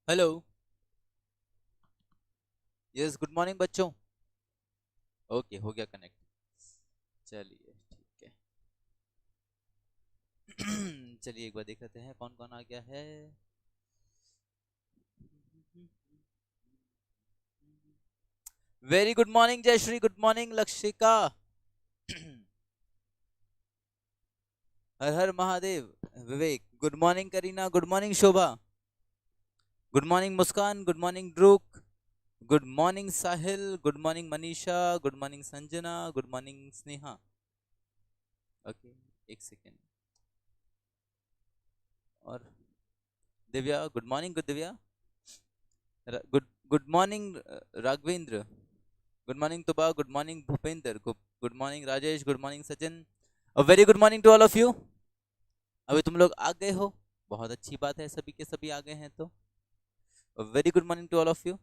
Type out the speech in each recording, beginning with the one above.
Hello. Yes, good morning बच्चों। Okay, हो गया कनेक्ट। चलिए ठीक है। चलिए एक बार देख लेते हैं कौन कौन आ गया है। Very good morning Jayshree, good morning Lakshika. Har Har Mahadev. Vivek, good morning Kareena, good morning Shobha, good morning Muskan, good morning ड्रूक, good morning Sahil, good morning Manisha, good morning Sanjana, good morning Sneha. Okay, एक सेकेंड। और Divya, good morning good Divya. Good good morning Raghavendra, good morning Tuba, good morning Bhupendra, good morning Rajesh, good morning Sachin. Uh very good morning to all of you. अभी तुम लोग आ गए हो, बहुत अच्छी बात है, सभी के सभी आ गए हैं तो very good morning to all of you.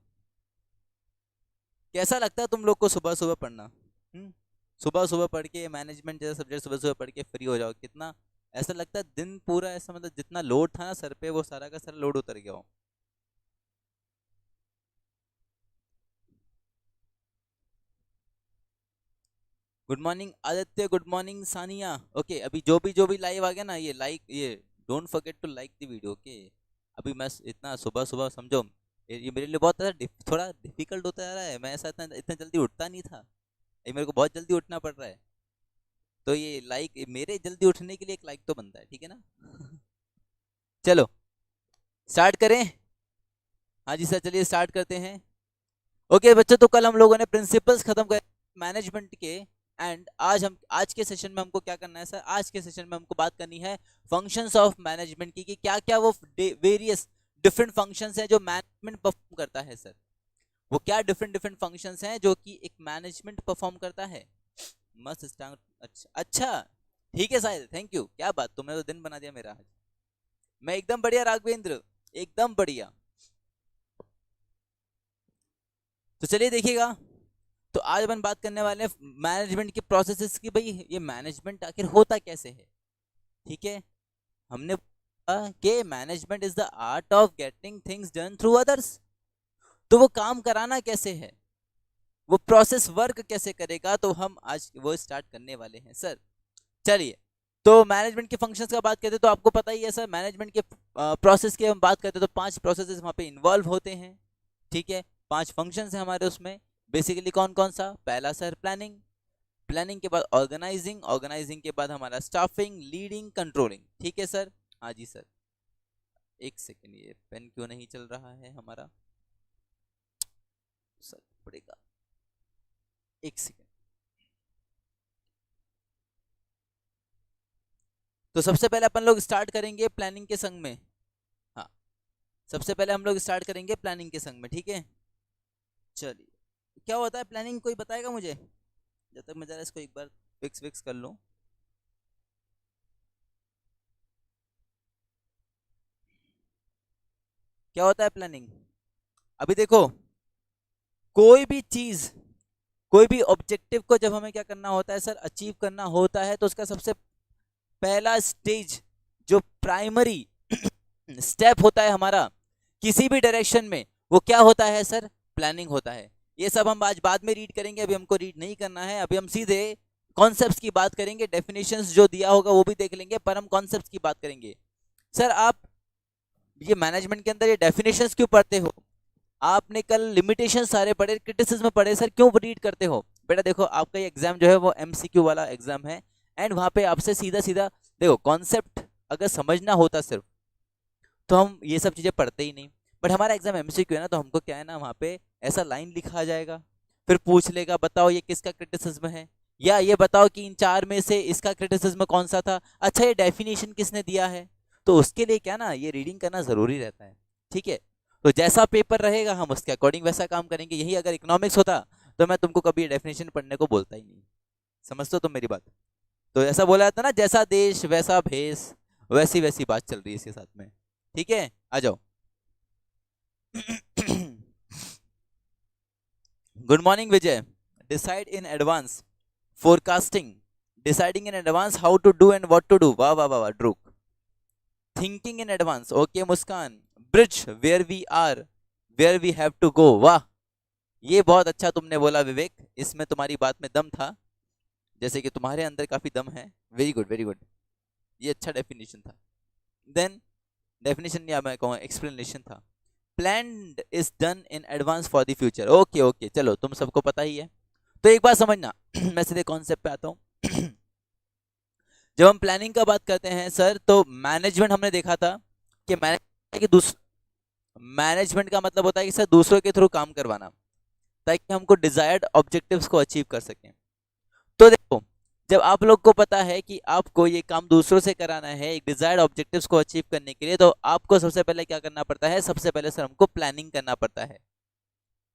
कैसा लगता है तुम लोग को सुबह सुबह पढ़ना? सुबह सुबह पढ़ के मैनेजमेंट जैसा सब्जेक्ट सुबह सुबह पढ़ के फ्री हो जाओ, कितना ऐसा लगता है दिन पूरा ऐसा, मतलब जितना लोड था ना सर पे वो सारा का सारा लोड उतर गया हो। Good morning Aditya, good morning Sania. Okay, अभी जो भी लाइव आ गया ना, ये लाइक, ये don't forget to like the video. Okay, अभी मैं इतना सुबह सुबह समझो, ये मेरे लिए बहुत थोड़ा डिफिकल्ट होता जा रहा है। मैं ऐसा इतना इतना जल्दी उठता नहीं था, ये मेरे को बहुत जल्दी उठना पड़ रहा है। तो ये लाइक, मेरे जल्दी उठने के लिए एक लाइक तो बनता है, ठीक है ना? चलो स्टार्ट करें। हाँ जी सर, चलिए स्टार्ट करते हैं। ओके बच्चों, तो कल हम लोगों ने प्रिंसिपल्स खत्म कर मैनेजमेंट के। एंड आज के सेशन में हमको क्या करना है सर? आज के सेशन में हमको बात करनी है फंक्शंस ऑफ मैनेजमेंट की, कि क्या क्या वो वेरियस डिफरेंट फंक्शंस हैं जो मैनेजमेंट परफॉर्म करता है सर। वो क्या डिफरेंट डिफरेंट फंक्शंस हैं जो कि एक मैनेजमेंट परफॉर्म करता है। मस्त स्टार्ट। अच्छा अच्छा, ठीक है साहिल, थैंक यू, क्या बात, तुमने तो दिन बना दिया मेरा आज। मैं एकदम बढ़िया राघवेंद्र, एकदम बढ़िया। तो चलिए देखिएगा, तो आज अपन बात करने वाले हैं मैनेजमेंट की प्रोसेसेस की, भाई ये मैनेजमेंट आखिर होता कैसे है। ठीक है, हमने बोला कि management is the art of getting things done through others. तो वो काम कराना कैसे है, वो प्रोसेस वर्क कैसे करेगा, तो हम आज वो स्टार्ट करने वाले हैं सर। चलिए, तो मैनेजमेंट के फंक्शंस का बात करते हैं तो आपको पता ही है सर, मैनेजमेंट के प्रोसेस की हम बात करते हैं तो 5 प्रोसेसेस वहां पे इन्वॉल्व होते हैं। ठीक है, 5 फंक्शंस हैं हमारे उसमें। बेसिकली कौन कौन सा? पहला सर प्लानिंग, प्लानिंग के बाद ऑर्गेनाइजिंग, ऑर्गेनाइजिंग के बाद हमारा स्टाफिंग, लीडिंग, कंट्रोलिंग। ठीक है सर? हाँ जी सर। एक सेकेंड, ये पेन क्यों नहीं चल रहा है हमारा? सर पड़ेगा, एक सेकेंड। तो सबसे पहले अपन लोग स्टार्ट करेंगे प्लानिंग के संग में। हाँ, सबसे पहले हम लोग स्टार्ट करेंगे प्लानिंग के संग में, ठीक है? चलिए, क्या होता है प्लानिंग, कोई बताएगा मुझे? जब तक मैं जरा इसको एक बार फिक्स फिक्स कर लूं। क्या होता है प्लानिंग? अभी देखो, कोई भी चीज, कोई भी ऑब्जेक्टिव को जब हमें क्या करना होता है सर, अचीव करना होता है, तो उसका सबसे पहला स्टेज, जो प्राइमरी स्टेप होता है हमारा किसी भी डायरेक्शन में, वो क्या होता है सर? प्लानिंग होता है। ये सब हम आज बाद में रीड करेंगे, अभी हमको रीड नहीं करना है। अभी हम सीधे कॉन्सेप्ट्स की बात करेंगे, डेफिनेशंस जो दिया होगा वो भी देख लेंगे, पर हम कॉन्सेप्ट्स की बात करेंगे। सर आप ये मैनेजमेंट के अंदर ये डेफिनेशंस क्यों पढ़ते हो? आपने कल लिमिटेशन सारे पढ़े, क्रिटिसिज्म पढ़े, सर क्यों रीड करते हो? बेटा देखो, आपका ये एग्जाम जो है वो एमसीक्यू वाला एग्जाम है, एंड वहां पे आपसे सीधा सीधा देखो, कॉन्सेप्ट अगर समझना होता सिर्फ, तो हम ये सब चीजें पढ़ते ही नहीं। बट हमारा एग्जाम एमसीक्यू है ना, तो हमको क्या है ना, वहाँ पे ऐसा लाइन लिखा जाएगा, फिर पूछ लेगा बताओ ये किसका क्रिटिसिज्म है, या ये बताओ कि इन 4 में से इसका क्रिटिसिज्म कौन सा था, अच्छा ये डेफिनेशन किसने दिया है। तो उसके लिए क्या ना, ये रीडिंग करना जरूरी रहता है। ठीक है, तो जैसा पेपर रहेगा हम उसके अकॉर्डिंग वैसा काम करेंगे। यही अगर इकोनॉमिक्स होता तो मैं तुमको कभी डेफिनेशन पढ़ने को बोलता ही नहीं। समझते हो तुम मेरी बात? तो ऐसा बोला जाता ना, जैसा देश वैसा भेष, वैसी वैसी बात चल रही है इसके साथ में। ठीक है, आ जाओ। Good morning Vijay. Decide in advance, forecasting, deciding in advance how to do and what to do, वाह वाह वाह वाह ड्रूक। Thinking in advance, okay Muskan. Bridge where we are, where we have to go. वाह, ये बहुत अच्छा तुमने बोला विवेक, इसमें तुम्हारी बात में दम था, जैसे कि तुम्हारे अंदर काफी दम है। वेरी गुड वेरी गुड, ये अच्छा डेफिनेशन था। देन डेफिनेशन या मैं कहूँ एक्सप्लेनेशन था। Planned is done in advance for the future. Okay okay, चलो तुम सबको पता ही है। तो एक बात समझना मैं सीधे कॉन्सेप्ट पे आता हूँ। जब हम प्लानिंग का बात करते हैं सर, तो मैनेजमेंट हमने देखा था कि मैनेजमेंट का मतलब होता है कि सर दूसरों के थ्रू काम करवाना, ताकि हमको डिजायर्ड ऑब्जेक्टिव्स को अचीव कर सकें। तो देखो, जब आप लोग को पता है कि आपको ये काम दूसरों से कराना है एक डिजायर्ड ऑब्जेक्टिव्स को अचीव करने के लिए, तो आपको सबसे पहले क्या करना पड़ता है? सबसे पहले सर हमको प्लानिंग करना पड़ता है।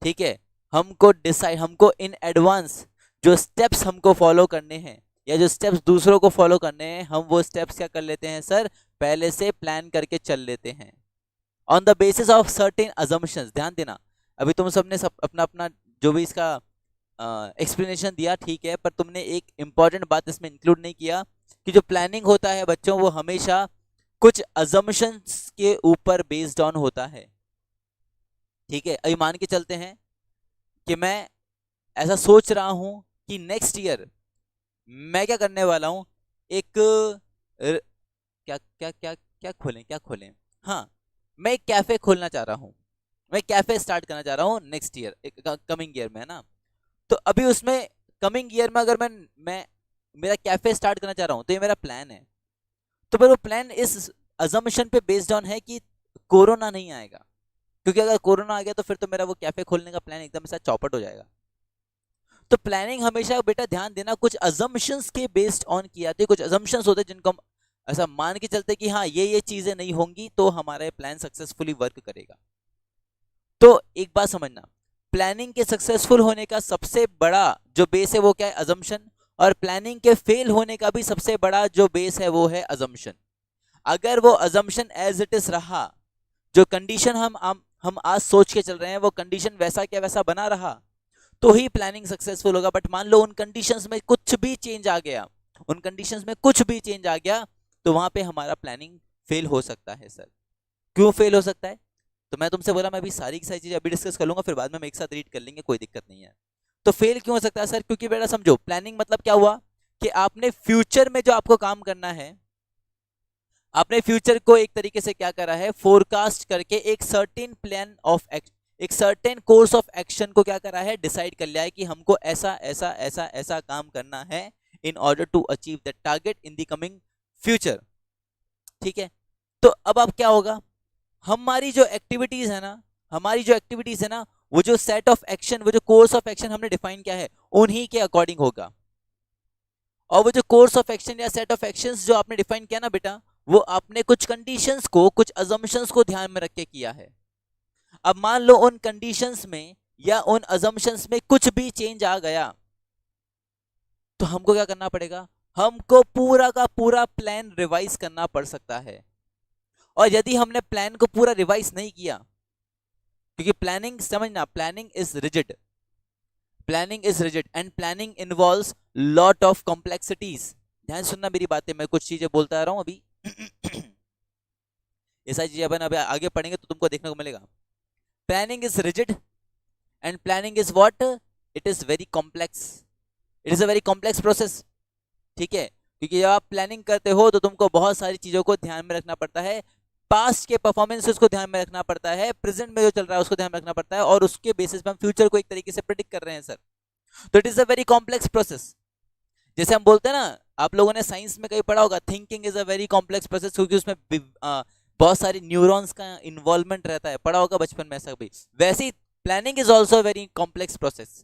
ठीक है, हमको इन एडवांस जो स्टेप्स हमको फॉलो करने हैं या जो स्टेप्स दूसरों को फॉलो करने हैं, हम वो स्टेप्स क्या कर लेते हैं सर? पहले से प्लान करके चल लेते हैं on the basis of certain assumptions. ध्यान देना, अभी तुम सबने अपना अपना जो भी इसका एक्सप्लेनेशन दिया ठीक है, पर तुमने एक इंपॉर्टेंट बात इसमें इंक्लूड नहीं किया कि जो प्लानिंग होता है बच्चों, वो हमेशा कुछ अजम्पशंस के ऊपर बेस्ड ऑन होता है। ठीक है, अभी मान के चलते हैं कि मैं ऐसा सोच रहा हूं कि नेक्स्ट ईयर मैं क्या करने वाला हूं, एक क्या क्या क्या क्या खोलें, हाँ, मैं एक कैफे खोलना चाह रहा हूं, मैं कैफे स्टार्ट करना चाह रहा हूं नेक्स्ट ईयर, कमिंग ईयर में, है ना। तो अभी उसमें कमिंग ईयर में अगर मैं मेरा कैफे स्टार्ट करना चाह रहा हूं, तो ये मेरा प्लान है। तो फिर वो प्लान इस अजम्पशन पे बेस्ड ऑन है कि कोरोना नहीं आएगा, क्योंकि अगर कोरोना आ गया तो फिर तो मेरा वो कैफे खोलने का प्लान एकदम से चौपट हो जाएगा। तो प्लानिंग हमेशा बेटा ध्यान देना कुछ अजम्पशंस के बेस्ड ऑन की जाती है, कुछ अजम्पशंस होते हैं जिनको हम ऐसा मान के चलते कि हाँ ये चीजें नहीं होंगी तो हमारा प्लान सक्सेसफुली वर्क करेगा। तो एक बात समझना, प्लानिंग के सक्सेसफुल होने का सबसे बड़ा जो बेस है वो क्या है? अजम्पशन। और प्लानिंग के फेल होने का भी सबसे बड़ा जो बेस है वो है अजम्पशन। अगर वो अजम्पशन एज इट इज रहा, जो कंडीशन हम आज सोच के चल रहे हैं वो कंडीशन वैसा क्या वैसा बना रहा, तो ही प्लानिंग सक्सेसफुल होगा। बट मान लो उन कंडीशंस में कुछ भी चेंज आ गया, उन कंडीशंस में कुछ भी चेंज आ गया, तो वहां पे हमारा प्लानिंग फेल हो सकता है। सर क्यों फेल हो सकता है? तो मैं तुमसे बोला मैं अभी सारी की सारी चीजें अभी डिस्कस कर लूंगा, फिर बाद में हम एक साथ रीड कर लेंगे, कोई दिक्कत नहीं है। तो फेल क्यों हो सकता है सर? क्योंकि बेटा समझो, प्लानिंग मतलब क्या हुआ कि आपने फ्यूचर में जो आपको काम करना है, आपने फ्यूचर को एक तरीके से क्या करा है? फोरकास्ट करके एक सर्टेन प्लान ऑफ एक सर्टेन कोर्स ऑफ एक्शन को क्या करा है? डिसाइड कर लिया है कि हमको ऐसा ऐसा ऐसा ऐसा काम करना है in order to achieve the target in the coming future. ठीक है, तो अब क्या होगा? हमारी जो एक्टिविटीज है ना, वो जो सेट ऑफ एक्शन, वो जो कोर्स ऑफ एक्शन हमने डिफाइन किया है, उन्हीं के अकॉर्डिंग होगा। और वो जो कोर्स ऑफ एक्शन या सेट ऑफ एक्शंस जो आपने डिफाइन किया ना बेटा, वो आपने कुछ कंडीशंस को, कुछ अजम्पशंस को ध्यान में रख के किया है। अब मान लो उन कंडीशंस में या उन अजम्पशंस में कुछ भी चेंज आ गया, तो हमको क्या करना पड़ेगा? हमको पूरा का पूरा प्लान रिवाइज करना पड़ सकता है। और यदि हमने प्लान को पूरा रिवाइज नहीं किया, क्योंकि प्लानिंग समझना, planning is rigid and planning involves lot of complexities. ध्यान सुनना मेरी बातें, मैं कुछ चीजें बोलता आ रहा हूं अभी। ये सारी चीजें अपन अभी आगे पढ़ेंगे तो तुमको देखने को मिलेगा। Planning is rigid and planning is what? It is very complex, it is a very complex process. ठीक है, क्योंकि जब आप प्लानिंग करते हो तो तुमको बहुत सारी चीजों को ध्यान में रखना पड़ता है, पास्ट के परफॉर्मेंसेस को ध्यान में रखना पड़ता है, प्रेजेंट में जो चल रहा है उसको ध्यान में रखना पड़ता है, और उसके बेसिस पे हम फ्यूचर को एक तरीके से प्रेडिक्ट कर रहे हैं सर। तो it is a very complex process. जैसे हम बोलते हैं ना, आप लोगों ने साइंस में कहीं पढ़ा होगा, thinking is a very complex process, क्योंकि उसमें बहुत सारी न्यूरॉन्स का इन्वॉल्वमेंट रहता है, पढ़ा होगा बचपन में ऐसा भी। वैसे ही planning is also very complex process.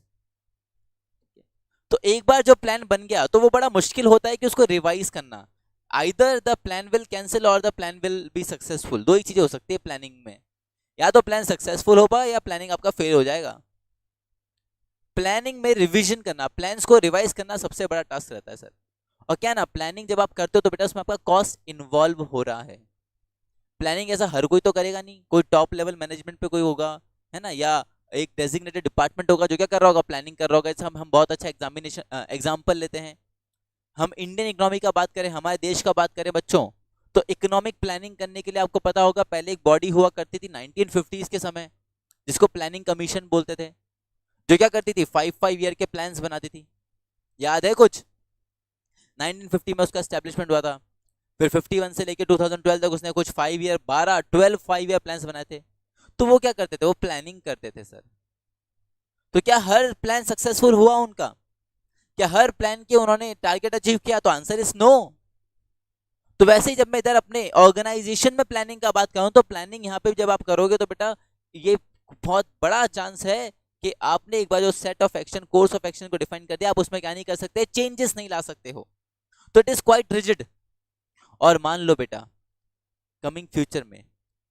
तो एक बार जो प्लान बन गया तो वो बड़ा मुश्किल होता है कि उसको रिवाइज करना। Either the plan will cancel or the plan will be successful. दो ही चीजें हो सकती है प्लानिंग में, या तो प्लान सक्सेसफुल होगा या प्लानिंग आपका फेल हो जाएगा। प्लानिंग में रिवीजन करना, प्लान्स को रिवाइज करना सबसे बड़ा टास्क रहता है सर। और क्या ना, प्लानिंग जब आप करते हो तो बेटा उसमें आपका कॉस्ट इन्वॉल्व हो रहा है। प्लानिंग ऐसा हर कोई तो करेगा नहीं, कोई टॉप लेवल मैनेजमेंट पे कोई होगा, है ना, या एक डेजिग्नेटेड डिपार्टमेंट होगा जो क्या कर रहा होगा? प्लानिंग कर रहा होगा। जैसे हम बहुत अच्छा एग्जामिनेशन एग्जाम्पल लेते हैं, हम इंडियन इकोनॉमी का बात करें, हमारे देश का बात करें बच्चों, तो इकोनॉमिक प्लानिंग करने के लिए आपको पता होगा पहले एक बॉडी हुआ करती थी 1950s के समय, जिसको प्लानिंग कमीशन बोलते थे, जो क्या करती थी 5 ईयर के प्लान्स बनाती थी। याद है कुछ? 1950 में उसका एस्टेब्लिशमेंट हुआ था, फिर 51 से लेकर 2012 तक उसने कुछ 5 ईयर 12 5 ईयर प्लान्स बनाए थे। तो वो क्या करते थे? वो प्लानिंग करते थे सर। तो क्या हर प्लान सक्सेसफुल हुआ उनका? क्या हर प्लान के उन्होंने टारगेट अचीव किया? तो आंसर इज नो। तो वैसे ही जब मैं इधर अपने ऑर्गेनाइजेशन में प्लानिंग का बात करूं, तो प्लानिंग यहाँ पे जब आप करोगे तो बेटा ये बहुत बड़ा चांस है कि आपने एक बार जो set of action, course of action को डिफाइन कर दिया, आप उसमें क्या नहीं कर सकते? चेंजेस नहीं ला सकते हो। तो इट इज क्वाइट रिजिड। और मान लो बेटा कमिंग फ्यूचर में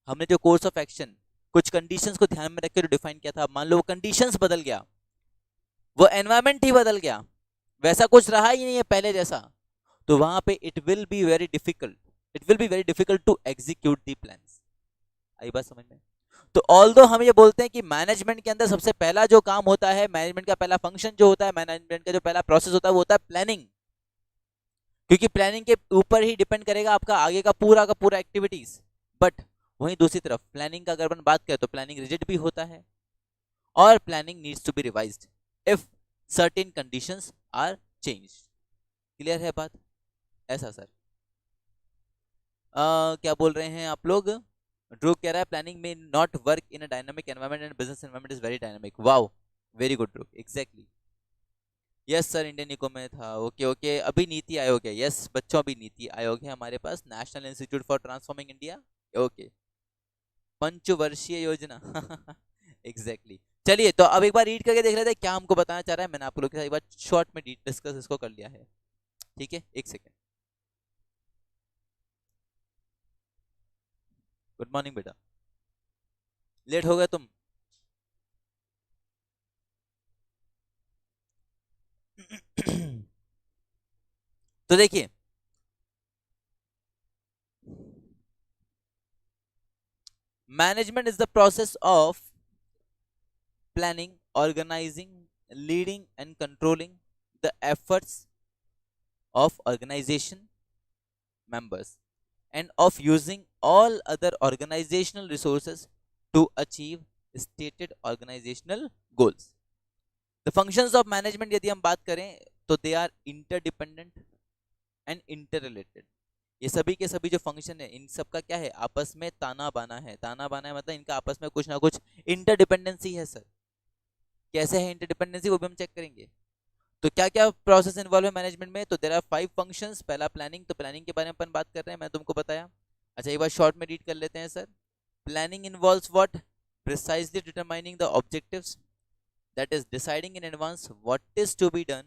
हमने जो कोर्स ऑफ एक्शन कुछ कंडीशंस को ध्यान में रख के जो डिफाइन किया था, मान लो वो कंडीशंस बदल गया, वो एनवायरमेंट ही बदल गया, वैसा कुछ रहा ही नहीं है पहले जैसा, तो वहां पे it will be very difficult to execute the plans. आई बात समझ में? तो ऑल्दो हम ये बोलते हैं कि मैनेजमेंट के अंदर सबसे पहला जो काम होता है, मैनेजमेंट का पहला फंक्शन जो होता है, मैनेजमेंट का जो पहला प्रोसेस होता है वो होता है प्लानिंग, क्योंकि प्लानिंग के ऊपर ही डिपेंड करेगा आपका आगे का पूरा एक्टिविटीज। बट वहीं दूसरी तरफ प्लानिंग का अगर अपन बात करें तो प्लानिंग रिजिड भी होता है, और planning needs to be revised if certain conditions are changed. Clear है बात? ऐसा सर। क्या बोल रहे हैं आप लोग? ड्रू कह रहा है प्लानिंग में not work in a dynamic environment and business environment is very dynamic. Wow, very good ड्रू, exactly. Yes sir, Indian eco में था। ओके ओके, अभी नीति आयोग है। यस बच्चों, अभी नीति आयोग है हमारे पास, national institute for transforming India. Okay, पंचवर्षीय योजना। एग्जैक्टली। चलिए तो अब एक बार रीड करके देख लेते हैं क्या हमको बताना चाह रहा है। मैंने आप लोग के साथ एक बार शॉर्ट में डिस्कस इसको कर लिया है, ठीक है? एक सेकेंड। गुड मॉर्निंग बेटा, लेट हो गए तुम। तो देखिए, management is the process of planning, organizing, leading and controlling the efforts of organization members and of using all other organizational resources to achieve stated organizational goals. The functions of management यदि हम बात करें तो they are interdependent and interrelated. ये सभी के सभी जो फंक्शन है इन सबका क्या है? आपस में ताना बाना है। ताना बाना है मतलब इनका आपस में कुछ ना कुछ इंटरडिपेंडेंसी है सर। कैसे है इंटरडिपेंडेंसी, वो भी हम चेक करेंगे। तो क्या क्या प्रोसेस इन्वॉल्व है मैनेजमेंट में? तो देयर आर 5 फंक्शंस। पहला प्लानिंग, तो प्लानिंग के बारे में अपन बात कर रहे हैं, मैं तुमको बताया। अच्छा एक बार शॉर्ट में रीड कर लेते हैं sir. Planning involves what? Precisely determining the objectives, that is deciding in advance what is to be done,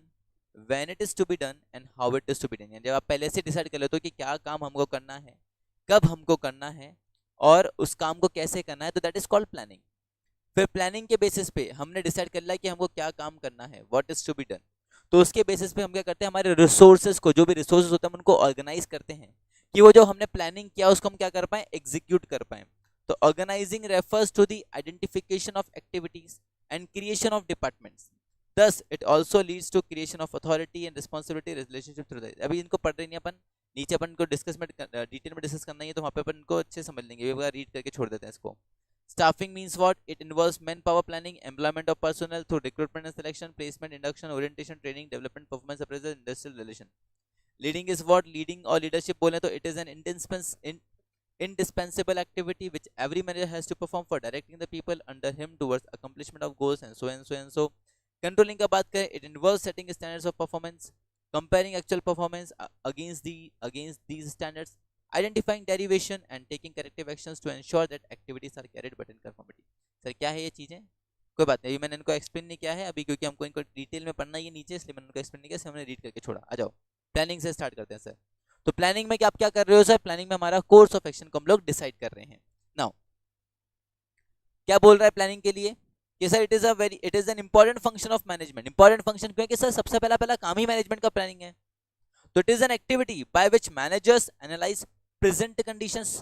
when it is to be done and how it is to be done. जब आप पहले से decide कर लेते हो कि क्या काम हमको करना है, कब हमको करना है और उस काम को कैसे करना है, तो दैट इज कॉल्ड प्लानिंग। फिर प्लानिंग के बेसिस पे हमने डिसाइड कर लिया कि हमको क्या काम करना है, what is to be done, तो उसके बेसिस पे हम क्या करते हैं? हमारे रिसोर्सेज को, जो भी रिसोर्सेज होते हैं उनको ऑर्गेनाइज करते हैं कि वो जो हमने प्लानिंग किया उसको हम क्या कर पाए? एग्जीक्यूट कर पाए। तो organising refers to the identification of activities and creation of departments, thus it also leads to creation of authority and responsibility relationship through the। अभी इनको पढ़ रहे नहीं अपन, नीचे अपन को डिस्कस में डिटेल में डिस्कस करना ही है, तो वहाँ पे अपन को अच्छे समझ लेंगे। एक बार रीड करके छोड़ देते हैं इसको। Staffing means what? It involves manpower planning, employment of personnel through recruitment and selection, placement, induction, orientation, training, development, performance appraisal, industrial relation. Leading is what? Leading or leadership बोले तो it is an indispensable activity which every manager has to perform for directing the people under him towards accomplishment of goals and so and so and so. Controlling का बात करें, it involves setting standards of performance, comparing actual performance against these standards, identifying derivation and taking corrective actions to ensure that activities are carried but in conformity। Sir क्या है ये चीजें? कोई बात नहीं, अभी मैंने इनको एक्सप्लेन नहीं किया है अभी, क्योंकि हमको इनको डिटेल में पढ़ना ही है नीचे, इसलिए मैंने इनको एक्सप्लेन नहीं किया, हमने रीड करके छोड़ा। आ जाओ प्लानिंग से स्टार्ट करते हैं सर। तो प्लानिंग में क्या आप क्या कर रहे हो सर? प्लानिंग में हमारा कोर्स ऑफ एक्शन को हम लोग डिसाइड कर रहे हैं। नाउ क्या बोल रहा है प्लानिंग के लिए कि sir it is an important function of management. Important function क्योंकि सर सबसे पहला काम ही मैनेजमेंट का प्लानिंग है। तो it is an activity by which managers analyse present conditions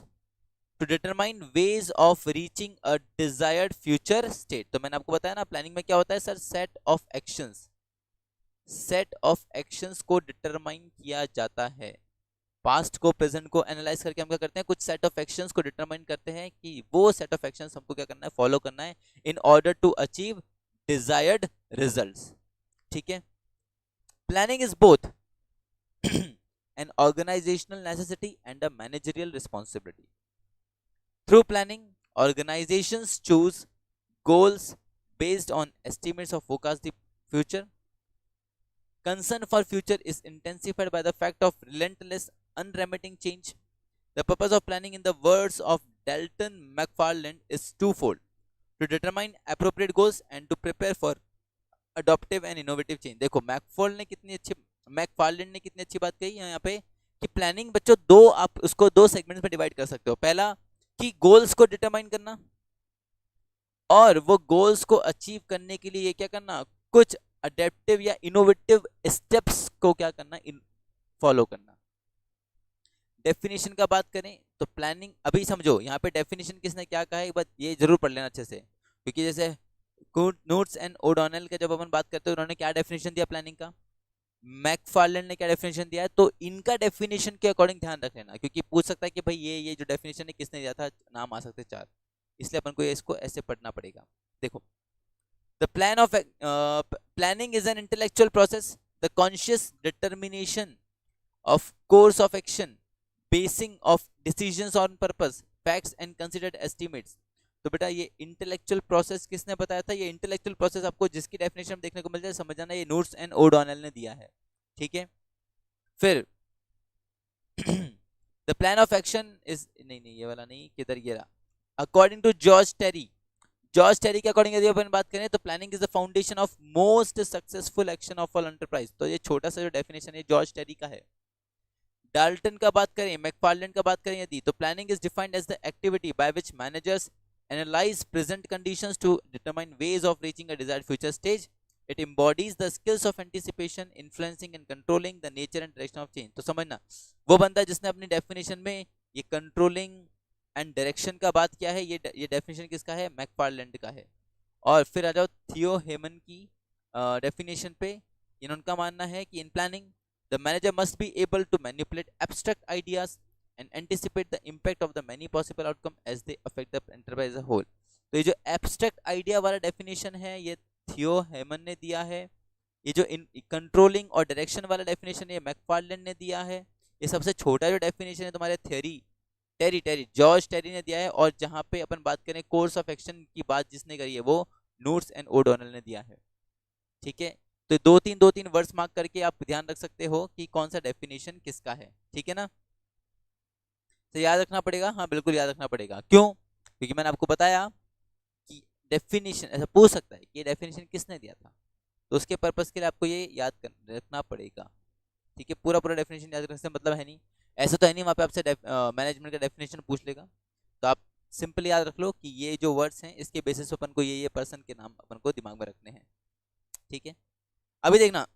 to determine ways of reaching a desired future state। तो मैंने आपको बताया ना प्लानिंग में क्या होता है सर? सेट ऑफ एक्शंस को डिटरमाइन किया जाता है। पास्ट को प्रेजेंट को एनालाइज करके हम क्या करते हैं, कुछ सेट ऑफ एक्शंस को डिटरमाइन करते हैं कि वो सेट ऑफ एक्शंस हमको क्या करना है, फॉलो करना है in order to achieve desired results. ठीक है, planning is both an organizational necessity and a managerial responsibility. Through planning, organizations choose goals based on estimates of forecast the future. Concern for future is intensified by the fact of relentless, unremitting change. The purpose of planning, in the words of Dalton McFarland, is twofold: to determine appropriate goals and to prepare for adaptive and innovative change. देखो मैकफार्लैंड ने कितनी अच्छी बात कही है यहाँ पे कि प्लानिंग बच्चों दो, आप उसको दो सेगमेंट्स में डिवाइड कर सकते हो। पहला कि गोल्स को डिटरमाइन करना, और वो गोल्स को अचीव करने के लिए क्या करना, कुछ अडेप्टिव या इनोवेटिव स्टेप्स को क्या करना, फॉलो करना। डेफिनेशन का बात करें तो प्लानिंग, अभी समझो यहाँ पे डेफिनेशन किसने क्या कहा है, ये जरूर पढ़ लेना अच्छे से, क्योंकि जैसे नोट्स एंड ओडोनेल का जब अपन बात करते हैं उन्होंने क्या डेफिनेशन दिया प्लानिंग का, मैकफार्लैंड ने क्या डेफिनेशन दिया है, तो इनका डेफिनेशन के अकॉर्डिंग ध्यान रख लेना, क्योंकि पूछ सकता है कि भाई ये जो डेफिनेशन है किसने दिया था, नाम आ सकते चार, इसलिए अपन को इसको ऐसे पढ़ना पड़ेगा। देखो, the plan of planning is an intellectual process, the conscious determination of course of action basin of decisions on purpose facts and considered estimates. तो बेटा ये इंटेलेक्चुअल प्रोसेस किसने बताया था, ये इंटेलेक्चुअल प्रोसेस आपको जिसकी डेफिनेशन देखने को मिल जाए समझ जाना, ये नोट्स एंड ओडोनेल ने दिया है। ठीक है, फिर the plan of action is, नहीं ये वाला नहीं, किधर ये रहा, अकॉर्डिंग टू जॉर्ज टेरी के अकॉर्डिंग यदि अपन बात करें तो planning is the foundation of most successful action of all enterprise. तो ये छोटा सा जो डेफिनेशन है जॉर्ज टेरी का है। डाल्टन का बात करें, मैकफार्लैंड का बात करें यदि, तो planning is defined as the activity by which managers analyze present conditions to determine ways of reaching a desired future stage. It embodies the skills of anticipation, influencing and controlling the nature and direction of change. तो समझना, वो बंदा जिसने अपनी definition में ये controlling and direction का बात किया है, ये डेफिनेशन किसका है, मैकफार्लैंड का है। और फिर आ जाओ थियो हेमन की डेफिनेशन पे, इनका मानना है कि in planning the manager must be able to manipulate abstract ideas and anticipate the impact of the many possible outcome as they affect the enterprise as a whole. तो ये जो abstract idea वाला definition है ये थियो हेमन ने दिया है, ये जो controlling और direction वाला definition है ये मैकफार्लैंड ने दिया है, ये सबसे छोटा जो definition है तुम्हारे टेरी जॉर्ज टेरी ने दिया है, और जहाँ पे अपन बात करें कोर्स ऑफ एक्शन की बात जिसने करी है वो नोट्स एंड ओडोनेल ने दिया है। ठीक है, तो दो तीन वर्ड्स मार्क करके आप ध्यान रख सकते हो कि कौन सा डेफिनेशन किसका है। ठीक है ना, तो याद रखना पड़ेगा, हाँ बिल्कुल याद रखना पड़ेगा। क्यों, क्योंकि मैंने आपको बताया कि डेफिनेशन ऐसा पूछ सकता है कि ये डेफिनेशन किसने दिया था, तो उसके पर्पस के लिए आपको ये याद रखना पड़ेगा। ठीक है, पूरा डेफिनेशन याद रखने से मतलब है नहीं, ऐसा तो है नहीं वहाँ पे आपसे मैनेजमेंट का डेफिनेशन पूछ लेगा, तो आप सिंपल याद रख लो कि ये जो वर्ड्स हैं इसके बेसिस पर अपन को ये पर्सन के नाम अपन को दिमाग में रखने हैं। ठीक है, अभी देखना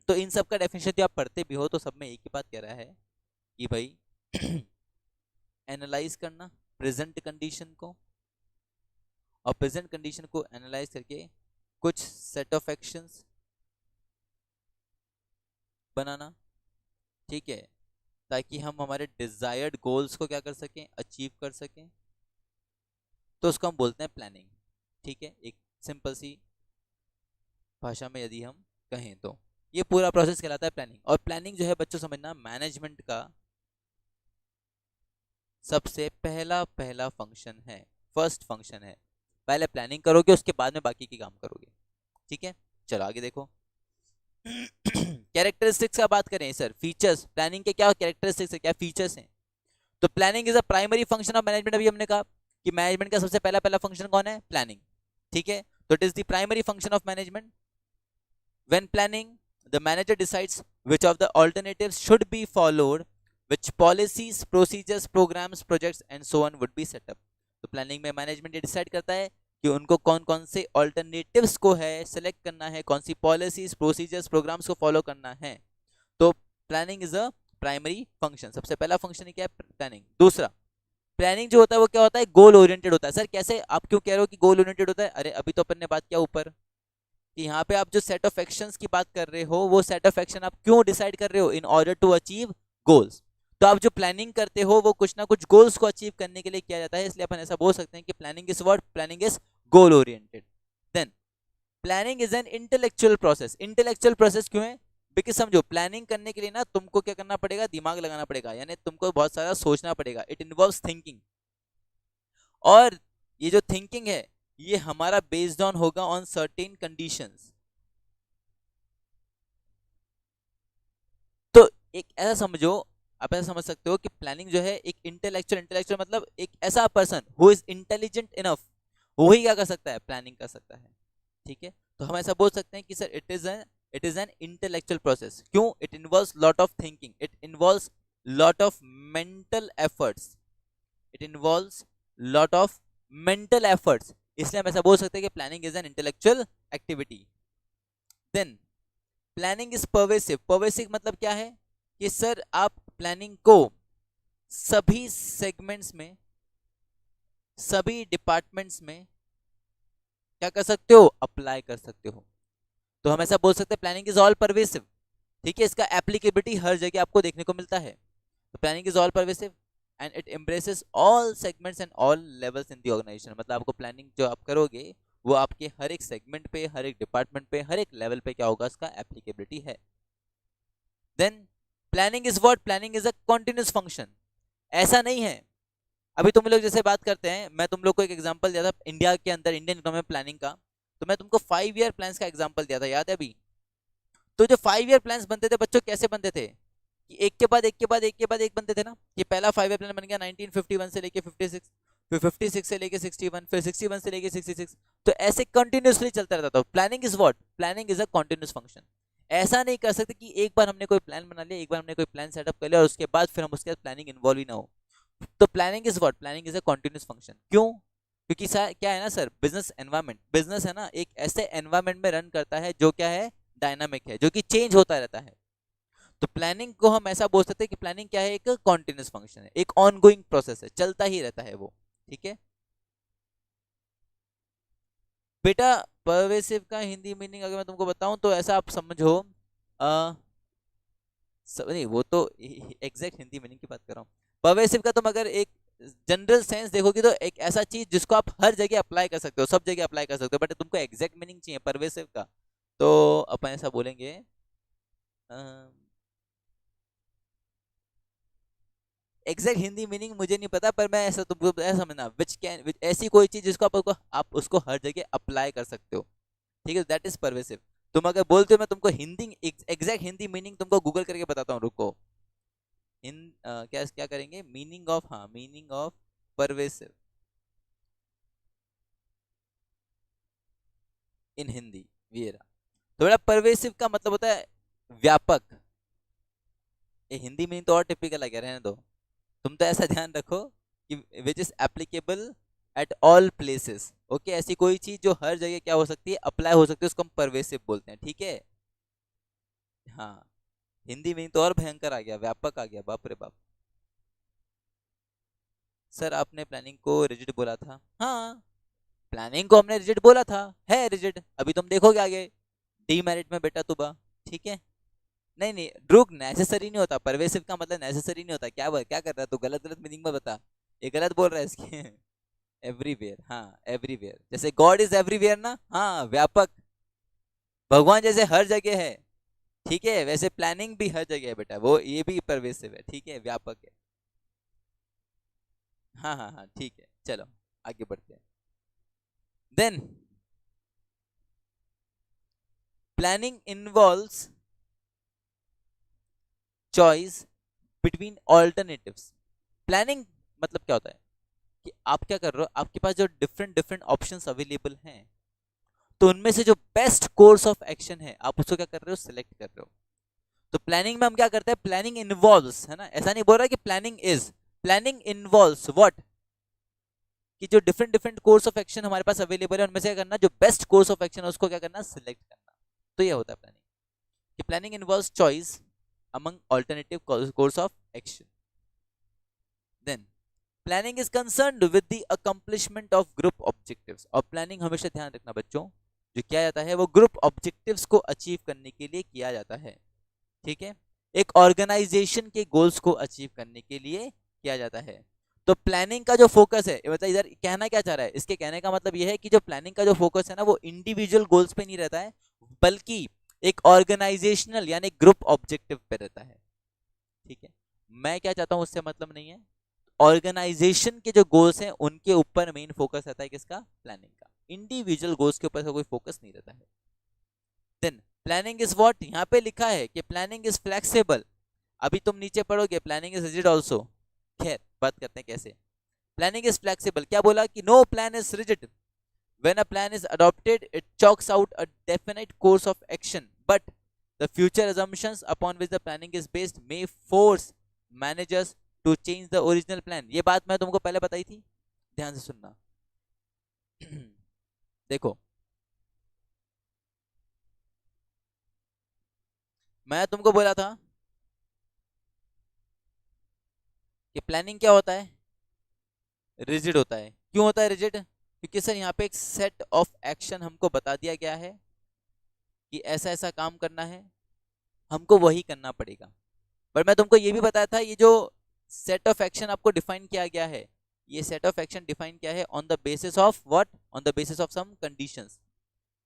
तो इन सब का डेफिनेशन जो आप पढ़ते भी हो तो सब में एक ही बात कह रहा है कि भाई एनालाइज करना प्रेजेंट कंडीशन को, और प्रेजेंट कंडीशन को एनालाइज करके कुछ सेट ऑफ एक्शंस बनाना। ठीक है, ताकि हम हमारे डिजायर्ड गोल्स को क्या कर सकें, अचीव कर सकें, तो उसको हम बोलते हैं प्लानिंग। ठीक है, एक सिंपल सी भाषा में यदि हम कहें तो ये पूरा प्रोसेस कहलाता है प्लानिंग। और प्लानिंग जो है बच्चों समझना मैनेजमेंट का सबसे पहला फंक्शन है, फर्स्ट फंक्शन है। पहले प्लानिंग करोगे उसके बाद में बाकी की काम करोगे। ठीक है, चलो आगे देखो। कैरेक्टरिस्टिक्स का बात करें सर, फीचर्स, प्लानिंग के क्या कैरेक्टरिस्टिक्स है, क्या फीचर्स हैं, तो planning is a primary function of management. अभी हमने कहा कि मैनेजमेंट का सबसे पहला फंक्शन कौन है, प्लानिंग। ठीक है, तो it is the primary function of management. When planning the manager decides which of the alternatives should be followed, which policies, procedures, programs, projects and so on would be set up। तो planning में management ये decide करता है कि उनको कौन कौन से ऑल्टरनेटिव्स को है सेलेक्ट करना है, कौन सी पॉलिसीज, प्रोसीजर्स, प्रोग्राम्स को फॉलो करना है। तो planning is a primary function, सबसे पहला फंक्शन क्या है, प्लानिंग। दूसरा, प्लानिंग जो होता है वो क्या होता है, गोल ओरिएंटेड होता है। सर कैसे, आप क्यों कह रहे हो कि गोल ओरिएंटेड होता है, अरे अभी तो अपन ने बात किया ऊपर कि यहाँ पे आप जो सेट ऑफ एक्शंस की बात कर रहे हो वो सेट ऑफ एक्शन आप क्यों डिसाइड कर रहे हो, in order to achieve goals. तो आप जो प्लानिंग करते हो वो कुछ ना कुछ गोल्स को अचीव करने के लिए किया जाता है, इसलिए अपन ऐसा बोल सकते हैं कि planning is what, planning is goal oriented. Then planning is an intellectual process. Intellectual process क्यों है? बिकॉज समझो, प्लानिंग करने के लिए ना तुमको क्या करना पड़ेगा, दिमाग लगाना पड़ेगा, यानी तुमको बहुत सारा सोचना पड़ेगा। इट इन्वॉल्व्स थिंकिंग, और ये जो थिंकिंग है ये हमारा बेस्ड ऑन होगा ऑन सर्टेन कंडीशंस। तो एक ऐसा समझो, आप ऐसा समझ सकते हो कि प्लानिंग जो है एक इंटेलेक्चुअल, इंटेलेक्चुअल मतलब एक ऐसा person who is intelligent enough, वही क्या कर सकता है, प्लानिंग कर सकता है। ठीक है, तो हम ऐसा बोल सकते हैं कि sir it is an intellectual process. क्यों? It involves lot of thinking, it involves lot of mental efforts, it involves lot of mental efforts, इसलिए हम ऐसा बोल सकते हैं कि planning is an intellectual activity. Then planning is pervasive. Pervasive मतलब क्या है कि सर आप प्लानिंग को सभी सेगमेंट्स में, सभी डिपार्टमेंट्स में क्या कर सकते हो, अप्लाई कर सकते हो। तो हम ऐसा बोल सकते हैं प्लानिंग इज ऑल परवेसिव। ठीक है, इसका एप्लीकेबिलिटी हर जगह आपको देखने को मिलता है। तो planning is all pervasive and it embraces all segments and all levels in the organisation. मतलब आपको प्लानिंग जो आप करोगे वो आपके हर एक सेगमेंट पे, हर एक डिपार्टमेंट पे, हर एक लेवल पे क्या होगा, इसका एप्लीकेबिलिटी है। Then planning is what, planning is a continuous function. ऐसा नहीं है, अभी तुम लोग जैसे बात करते हैं, मैं तुम लोग को एक एग्जांपल दिया था इंडिया के अंदर, इंडियन इकोनॉमी प्लानिंग का, तो मैं तुमको 5 ईयर प्लान्स का एग्जांपल दिया था, याद है अभी? तो जो 5 ईयर प्लान्स बनते थे बच्चों, कैसे बनते थे कि एक के बाद एक के बाद एक के बाद एक बनते थे ना। कि पहला 5 ईयर प्लान बन गया 1951 से लेके 56, फिर 56 से लेके 61, फिर 61 से लेके 66, तो ऐसे कंटिन्यूअसली चलता रहता था। Planning is what, planning is a continuous function. ऐसा नहीं कर सकते कि एक बार हमने कोई प्लान बना लिया, एक बार हमने कोई प्लान सेटअप कर लिया और उसके बाद फिर हम उसके बाद प्लानिंग इन्वॉल्व ही ना हो। तो planning is what, planning is a continuous function. क्यों? क्योंकि क्या है ना सर, बिजनेस एनवायरनमेंट, बिजनेस है ना एक ऐसे एनवायरनमेंट में रन करता है जो क्या है, डायनामिक है, जो कि चेंज होता रहता है। तो प्लानिंग को हम ऐसा बोल सकते हैं कि प्लानिंग क्या है, एक कॉन्टिन्यूस फंक्शन है, एक ऑनगोइंग प्रोसेस है, चलता ही रहता है वो। ठीक है बेटा, परवेसिव का हिंदी मीनिंग अगर मैं तुमको बताऊं तो ऐसा आप समझो, आ, नहीं वो तो एग्जैक्ट हिंदी मीनिंग की बात कर रहा हूँ। परवेसिव का तुम अगर एक जनरल सेंस देखोगे तो एक ऐसा चीज जिसको आप हर जगह अप्लाई कर सकते हो, सब जगह अप्लाई कर सकते हो, बट तुमको एग्जैक्ट मीनिंग चाहिए परवेसिव का, तो अपन ऐसा बोलेंगे, एग्जैक्ट हिंदी मीनिंग मुझे नहीं पता, पर मैं ऐसा तुमको ऐसा समझना, ऐसी कोई चीज जिसको आप उसको हर जगह अप्लाई कर सकते हो। ठीक है, दैट इज परवेसिव। तुम अगर बोलते हो मैं तुमको हिंदी एग्जैक्ट हिंदी मीनिंग तुमको गूगल करके बताता हूँ, रुको। क्या क्या करेंगे, मीनिंग ऑफ, हाँ मीनिंग ऑफ परवेसिव इन हिंदी, वीरा। तो बेटा परवेसिव का मतलब होता है व्यापक। ये हिंदी मीनिंग तो और टिपिकल आ गया, रहने दो। तुम तो ऐसा ध्यान रखो कि which is applicable at all places. Okay, ऐसी कोई चीज जो हर जगह क्या हो सकती है, अप्लाई हो सकती है, उसको हम परवेसिव बोलते हैं। ठीक है, हाँ। हिंदी मीनिंग तो और भयंकर आ गया, व्यापक आ गया, बाप रे बाप। सर आपने प्लानिंग को रिजिड बोला था, हाँ प्लानिंग को हमने रिजिड बोला था, है रिजिड, अभी तुम देखोगे आगे डीमेरिट में बेटा तुबा। ठीक है, नहीं नहीं ड्रूग नेसेसरी नहीं होता, परवेसिव का मतलब नेसेसरी नहीं होता। क्या कर रहा है तू, गलत गलत मीनिंग में बता, ये गलत बोल रहा है इसके। एवरीवेयर, हाँ एवरीवेयर, जैसे गॉड इज एवरीवेयर ना, हाँ व्यापक, भगवान जैसे हर जगह है। ठीक है, वैसे प्लानिंग भी हर जगह है बेटा, वो ये भी परवेसिव है, ठीक है, व्यापक है। हाँ हाँ हाँ ठीक है, चलो आगे बढ़ते हैं। Then planning involves choice between alternatives. Planning मतलब क्या होता है कि आप क्या कर रहे हो, आपके पास जो डिफरेंट डिफरेंट ऑप्शंस अवेलेबल हैं, तो उनमें से जो बेस्ट कोर्स ऑफ एक्शन है आप उसको क्या कर रहे हो, सिलेक्ट कर रहे हो। तो प्लानिंग में हम क्या करते हैं, प्लानिंग इन्वॉल्व्स, है ना, ऐसा नहीं बोल रहा कि planning is, planning involves what, कि जो different different course of action हमारे पास अवेलेबल है उनमें से क्या करना, जो बेस्ट कोर्स ऑफ एक्शन है उसको क्या करना, सिलेक्ट करना। तो ये होता है प्लानिंग, कि planning involves choice among alternative course of action. Then planning is concerned with the accomplishment of group objectives। और प्लानिंग हमेशा ध्यान रखना बच्चों, जो किया जाता है वो ग्रुप ऑब्जेक्टिव्स को अचीव करने के लिए किया जाता है। ठीक है, एक ऑर्गेनाइजेशन के गोल्स को अचीव करने के लिए किया जाता है। तो प्लानिंग का जो फोकस है, मतलब इधर कहना क्या चाह रहा है, इसके कहने का मतलब यह है कि जो प्लानिंग का जो फोकस है ना, वो इंडिविजुअल गोल्स पे नहीं रहता है, बल्कि एक ऑर्गेनाइजेशनल यानी ग्रुप ऑब्जेक्टिव पे रहता है। ठीक है, मैं क्या चाहता हूं उससे मतलब नहीं है, ऑर्गेनाइजेशन के जो गोल्स हैं उनके ऊपर मेन फोकस रहता है, किसका, प्लानिंग का। इंडिविजुअल गोल्स के ऊपर कोई फोकस नहीं रहता है। देन प्लानिंग इज व्हाट, यहां पे लिखा है कि प्लानिंग इज फ्लेक्सिबल। अभी तुम नीचे पढ़ोगे प्लानिंग इज रिजिड ऑल्सो। खैर बात करते हैं कैसे। प्लानिंग इज फ्लेक्सिबल, क्या बोला कि no plan is rigid. When a plan is adopted, it chalks out a definite course of action, but the future assumptions upon which the planning is based may force managers to change the original plan. ये बात मैं तुमको पहले बताई थी, ध्यान से सुनना। देखो, मैं तुमको बोला था कि प्लानिंग क्या होता है, रिजिड होता है। क्यों होता है रिजिड? क्योंकि सर यहाँ पे एक सेट ऑफ एक्शन हमको बता दिया गया है कि ऐसा ऐसा काम करना है, हमको वही करना पड़ेगा। पर मैं तुमको ये भी बताया था, ये जो सेट ऑफ एक्शन आपको डिफाइन किया गया है, ये सेट ऑफ एक्शन डिफाइन किया है on the basis of what, on the basis of some conditions.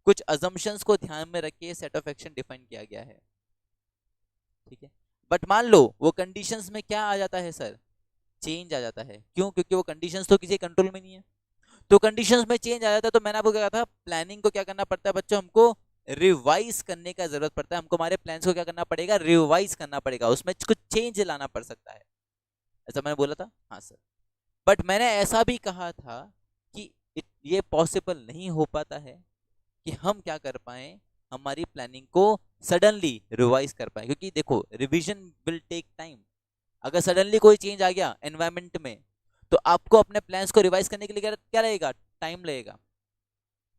कुछ अजम्पशंस को ध्यान में रख के सेट ऑफ एक्शन डिफाइन किया गया है। ठीक है, बट मान लो वो कंडीशंस में क्या आ जाता है सर, चेंज आ जाता है। क्यों? क्योंकि वो कंडीशंस तो किसी कंट्रोल में नहीं है। तो कंडीशंस में चेंज आ जाता है, तो मैंने आपको क्या कहा था, प्लानिंग को क्या करना पड़ता है बच्चों, हमको रिवाइज करने का जरूरत पड़ता है। हमको हमारे प्लान्स को क्या करना पड़ेगा, रिवाइज करना पड़ेगा, उसमें कुछ चेंज लाना पड़ सकता है। ऐसा मैंने बोला था, हाँ सर। बट मैंने ऐसा भी कहा था कि ये पॉसिबल नहीं हो पाता है कि हम क्या कर पाए, हमारी प्लानिंग को सडनली रिवाइज कर पाए। क्योंकि देखो, रिवीजन विल टेक टाइम। अगर सडनली कोई चेंज आ गया एनवायरमेंट में, तो आपको अपने प्लान्स को रिवाइज करने के लिए क्या लगेगा, टाइम लगेगा।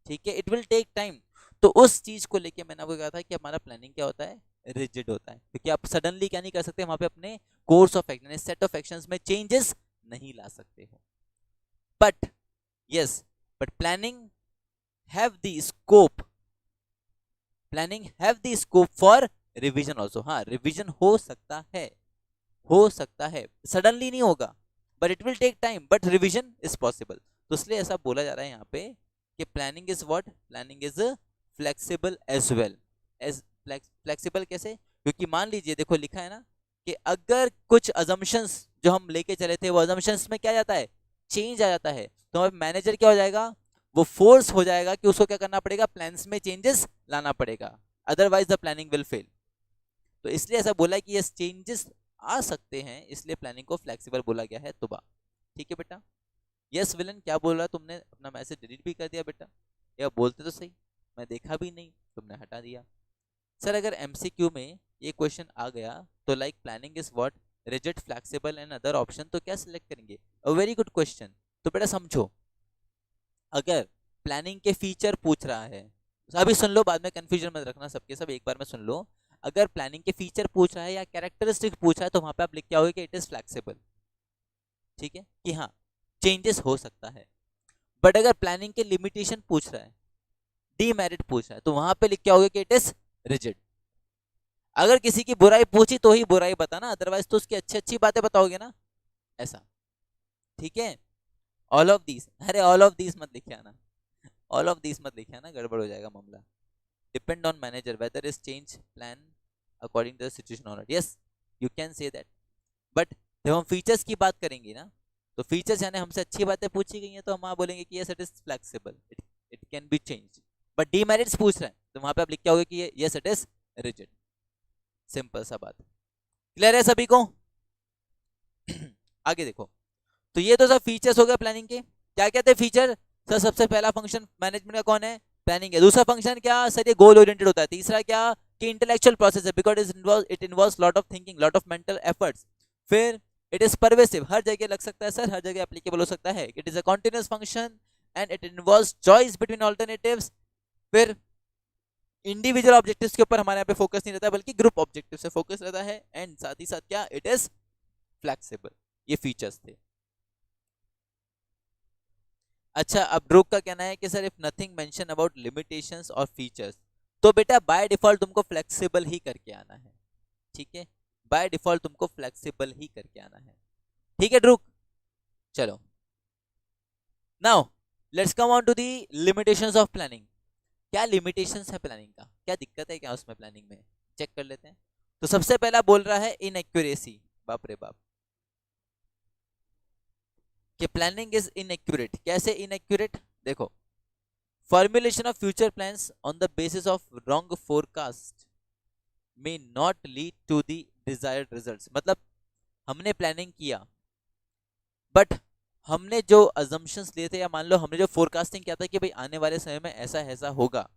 ठीक है, इट विल टेक टाइम। तो उस चीज को लेके मैंने आपको कहा था कि हमारा प्लानिंग क्या होता है, रिजिड होता है। क्योंकि आप सडनली क्या नहीं कर सकते, वहां पे अपने course of action, set of actions में चेंजेस नहीं ला सकते हो। But yes, but planning have the scope, planning have the scope for revision also. हाँ, रिवीजन हो सकता है, हो सकता है, सडनली नहीं होगा, but it will take time, but revision is possible. तो इसलिए ऐसा बोला जा रहा है यहाँ पे कि planning is what, planning is flexible as well. As flexible कैसे? क्योंकि मान लीजिए, देखो लिखा है ना कि अगर कुछ अजम्पशंस जो हम लेके चले थे, वो अजम्पशंस में क्या जाता है, चेंज आ जाता है, तो मैनेजर क्या हो जाएगा, वो फोर्स हो जाएगा कि उसको क्या करना पड़ेगा, प्लान्स में चेंजेस लाना पड़ेगा, otherwise the planning will fail. तो इसलिए ऐसा बोला कि ये चेंजेस आ सकते हैं, इसलिए प्लानिंग को फ्लेक्सिबल बोला गया है। तुबा, ठीक है बेटा। यस विलन, क्या बोला तुमने, अपना मैसेज डिलीट भी कर दिया बेटा, या बोलते तो सही, मैं देखा भी नहीं, तुमने हटा दिया। सर अगर एमसीक्यू में ये क्वेश्चन आ गया तो like planning is what, rigid, flexible and other option, तो क्या सिलेक्ट करेंगे? अ वेरी गुड क्वेश्चन। तो बेटा समझो, अगर प्लानिंग के फीचर पूछ रहा है, अभी सुन लो, बाद में कंफ्यूजन मत रखना, सबके सब एक बार में सुन लो। अगर प्लानिंग के फीचर पूछ रहा है या कैरेक्टरिस्टिक पूछ रहा है, तो वहां पे आप लिख के आओगे कि इट इज फ्लेक्सिबल। ठीक है, कि हाँ चेंजेस हो सकता है। बट अगर प्लानिंग के लिमिटेशन पूछ रहा है, डीमेरिट पूछ रहा है, तो वहां पे लिख के आओगे कि इट इज रिजिड। अगर किसी की बुराई पूछी तो ही बुराई बताना, अदरवाइज तो उसकी अच्छी अच्छी बातें बताओगे ना, ऐसा। ठीक है, ऑल ऑफ दीज, अरे ऑल ऑफ दीज मत लिखे आना, ऑल ऑफ दीज मत लिखे आना, गड़बड़ हो जाएगा मामला। Depend on manager whether is change plan according to the situation और yes, you can say that. But जब हम फीचर्स की बात करेंगे ना, तो फीचर्स यानी हमसे अच्छी बातें पूछी गई हैं, तो हम वहां बोलेंगे कि yes it is flexible, it can be change. But demerits पूछ रहे हैं, तो वहां पे आप लिख के आओगे कि yes it is rigid. Simple सा बात, क्लियर है सभी को? आगे देखो, तो ये तो सब फीचर्स हो गए प्लानिंग के। क्या कहते हैं फीचर? सर सबसे पहला फंक्शन मैनेजमेंट का कौन है? प्लानिंग है। दूसरा फंक्शन क्या सर? ये गोल ओरिएंटेड होता है। तीसरा क्या? कि इंटेलेक्चुअल प्रोसेस है, because it involves lot of thinking, lot of mental efforts. फिर इट इज परवेसिव, हर जगह लग सकता है सर, हर जगह एप्लीकेबल हो सकता है। It is a continuous function and it involves choice between alternatives. फिर इंडिविजुअल ऑब्जेक्टिव्स के ऊपर हमारे यहाँ पे फोकस नहीं रहता, बल्कि ग्रुप ऑब्जेक्टिव से फोकस रहता है। एंड साथ ही साथ क्या? It is flexible. ये फीचर्स थे। अच्छा, अब ड्रूक का कहना है कि sir if nothing mention about limitations और फीचर्स, तो बेटा बाय डिफॉल्ट तुमको फ्लेक्सिबल ही करके आना है। ठीक है, बाय डिफॉल्ट तुमको फ्लेक्सिबल ही करके आना है। ठीक है ड्रूक, चलो now let's come on to the limitations of planning. क्या लिमिटेशंस है प्लानिंग का, क्या दिक्कत है क्या उसमें प्लानिंग में, चेक कर लेते हैं। तो सबसे पहला बोल रहा है इनएक्यूरेसी। बाप रे बाप, कि प्लानिंग इज इनएक्यूरेट। कैसे इनएक्यूरेट, देखो, formulation of future plans on the basis of wrong forecast may not lead to the desired results. मतलब हमने प्लानिंग किया बट हमने जो अजम्पशंस लिए थे, या मान लो हमने जो फोरकास्टिंग किया था कि भाई आने वाले समय में ऐसा ऐसा होगा,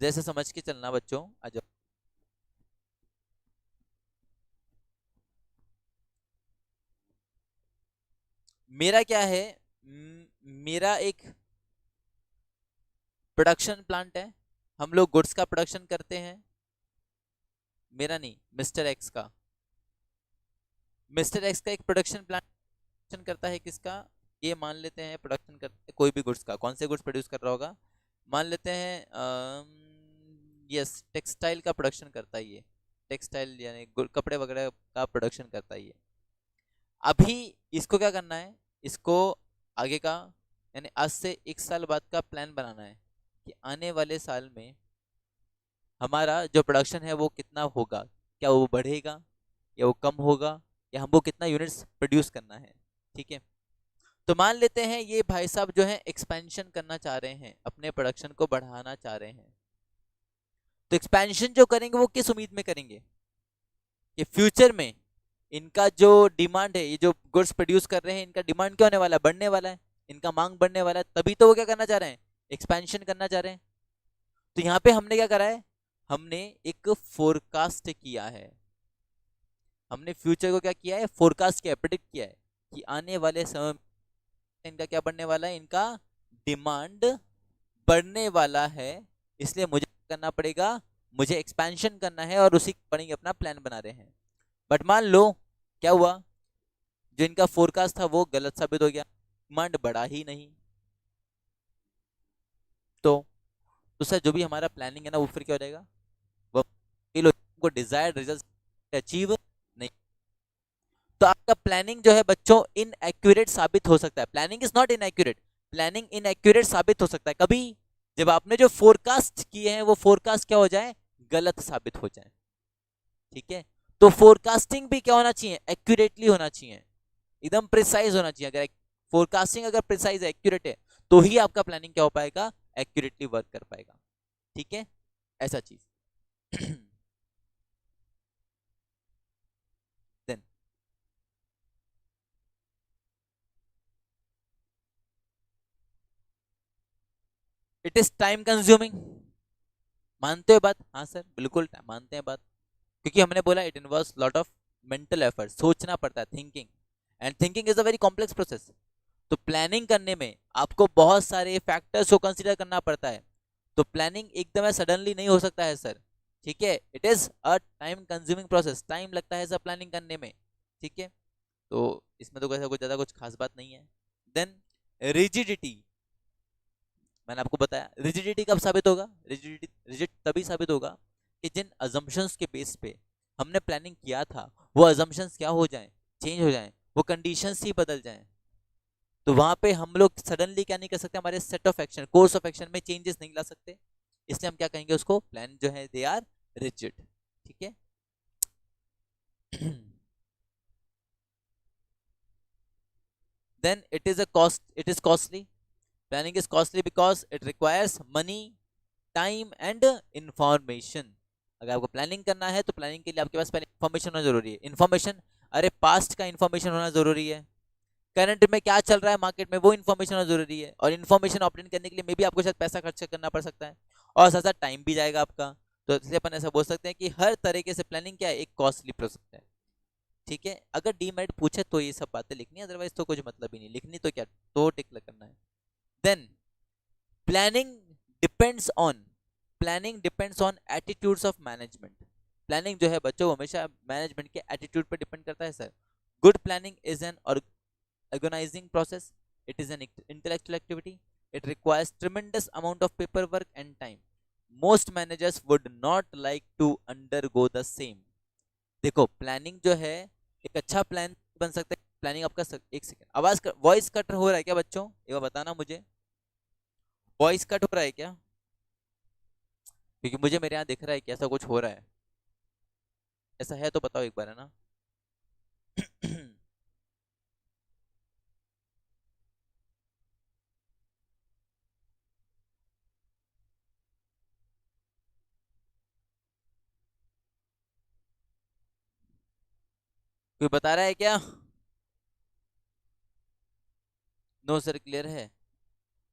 जैसे समझ के चलना बच्चों। आ जाओ, मेरा क्या है, मेरा एक प्रोडक्शन प्लांट है, हम लोग गुड्स का प्रोडक्शन करते हैं। मेरा नहीं, मिस्टर एक्स का। मिस्टर एक्स का एक प्रोडक्शन प्लांट करता है, किसका, ये मान लेते हैं प्रोडक्शन करते हैं कोई भी गुड्स का। कौन से गुड्स प्रोड्यूस कर रहा होगा, मान लेते हैं यस टेक्सटाइल का प्रोडक्शन करता है ये, टेक्सटाइल यानी कपड़े वगैरह का प्रोडक्शन करता है ये। अभी इसको क्या करना है, इसको आगे का यानी आज से 1 साल बाद का प्लान बनाना है कि आने वाले साल में हमारा जो प्रोडक्शन है वो कितना होगा, क्या वो बढ़ेगा या वो कम होगा, या हमको कितना यूनिट्स प्रोड्यूस करना है। ठीक है, तो मान लेते हैं ये भाई साहब जो है एक्सपेंशन करना चाह रहे हैं, अपने प्रोडक्शन को बढ़ाना चाह रहे हैं। तो एक्सपेंशन जो करेंगे वो किस उम्मीद में करेंगे कि फ्यूचर में इनका जो डिमांड है, ये जो गुड्स प्रोड्यूस कर रहे हैं इनका डिमांड क्या होने वाला है, बढ़ने वाला है, इनका मांग बढ़ने वाला है, तभी तो वो क्या करना चाह रहे हैं, एक्सपेंशन करना चाह रहे हैं। तो यहाँ पे हमने क्या करा है, हमने एक फोरकास्ट किया है, हमने फ्यूचर को क्या किया है, फोरकास्ट किया है, प्रेडिक्ट किया है कि आने वाले समय में इनका क्या बढ़ने वाला है, इनका डिमांड बढ़ने वाला है, इसलिए मुझे करना पड़ेगा, मुझे एक्सपेंशन करना है और उसी अकॉर्डिंग अपना प्लान बना रहे हैं। बट मान लो क्या हुआ, जो इनका फोरकास्ट था वो गलत साबित हो गया, डिमांड बढ़ा ही नहीं। तो सर जो भी हमारा प्लानिंग है ना वो फिर क्या हो जाएगा, वो डिजायर्ड रिजल्ट अचीव नहीं। तो आपका प्लानिंग जो है बच्चों इनएक्यूरेट साबित हो सकता है। Planning is not inaccurate, planning inaccurate साबित हो सकता है कभी, जब आपने जो फोरकास्ट किए हैं वो फोरकास्ट क्या हो जाए, गलत साबित हो जाए। ठीक है, तो फोरकास्टिंग भी क्या होना चाहिए, एक्यूरेटली होना चाहिए, एकदम प्रिसाइज होना चाहिए। अगर फोरकास्टिंग अगर प्रिसाइज है, एक्यूरेट है, तो ही आपका प्लानिंग क्या हो पाएगा, एक्यूरेटली वर्क कर पाएगा। ठीक है, ऐसा चीज। Then it is time consuming. मानते हो बात, हाँ सर बिल्कुल मानते हैं बात, क्योंकि हमने बोला it involves lot of mental effort, सोचना पड़ता है, thinking, and thinking is a very complex process. तो प्लानिंग करने में आपको बहुत सारे फैक्टर्स को कंसीडर करना पड़ता है। तो प्लानिंग एकदम सडनली नहीं हो सकता है सर। ठीक है, it is a time consuming process, time लगता है सर प्लानिंग करने में। ठीक है, तो इसमें तो कैसा कुछ ज्यादा कुछ खास बात नहीं है। देन रिजिडिटी, मैंने आपको बताया रिजिडिटी कब साबित होगा, रिजिडिटी रिजिड तभी साबित होगा कि जिन अजम्पशंस के बेस पे हमने प्लानिंग किया था वो अजम्पशंस क्या हो जाएं, चेंज हो जाएं, वो कंडीशंस ही बदल जाएं। तो वहां पे हम लोग सडनली क्या नहीं कर सकते, हमारे set of action, course of action में चेंजेस नहीं ला सकते, इसलिए हम क्या कहेंगे उसको, प्लान जो है दे आर रिजिड। ठीक है। Then it is costly, planning is costly because it requires money, time and information. अगर आपको प्लानिंग करना है तो प्लानिंग के लिए आपके पास पहले इंफॉर्मेशन होना जरूरी है। इंफॉर्मेशन, अरे पास्ट का इंफॉर्मेशन होना जरूरी है, करंट में क्या चल रहा है मार्केट में वो इन्फॉर्मेशन होना जरूरी है, और इन्फॉर्मेशन ऑब्टेन करने के लिए मे भी आपको शायद पैसा खर्च करना पड़ सकता है, और साथ साथ टाइम भी जाएगा आपका। तो इसलिए अपन ऐसा बोल सकते हैं कि हर तरीके से प्लानिंग क्या है, एक कॉस्टली प्रोसेस है। ठीक है, अगर डीमेरिट पूछे तो ये सब बातें लिखनी है, अदरवाइज तो कुछ मतलब ही नहीं, लिखनी तो क्या, तो टिक करना है। Then planning depends on, planning depends on attitudes of management. Planning जो है बच्चों हमेशा मैनेजमेंट के एटीट्यूड पर डिपेंड करता है sir. Good planning is N organizing process, it is an intellectual activity, it requires tremendous amount of paperwork and time. Most managers would not like to undergo the same. देखो planning जो है एक अच्छा plan बन सकता है। Planning आपका एक सेकंड, आवाज वॉइस कट हो रहा है क्या बच्चों, एक बार बताना मुझे, वॉइस कट हो रहा है क्या? क्योंकि मुझे मेरे यहाँ दिख रहा है कि ऐसा कुछ हो रहा है। ऐसा है तो बताओ एक बार, है ना? कोई बता रहा है क्या? नो सर, क्लियर है।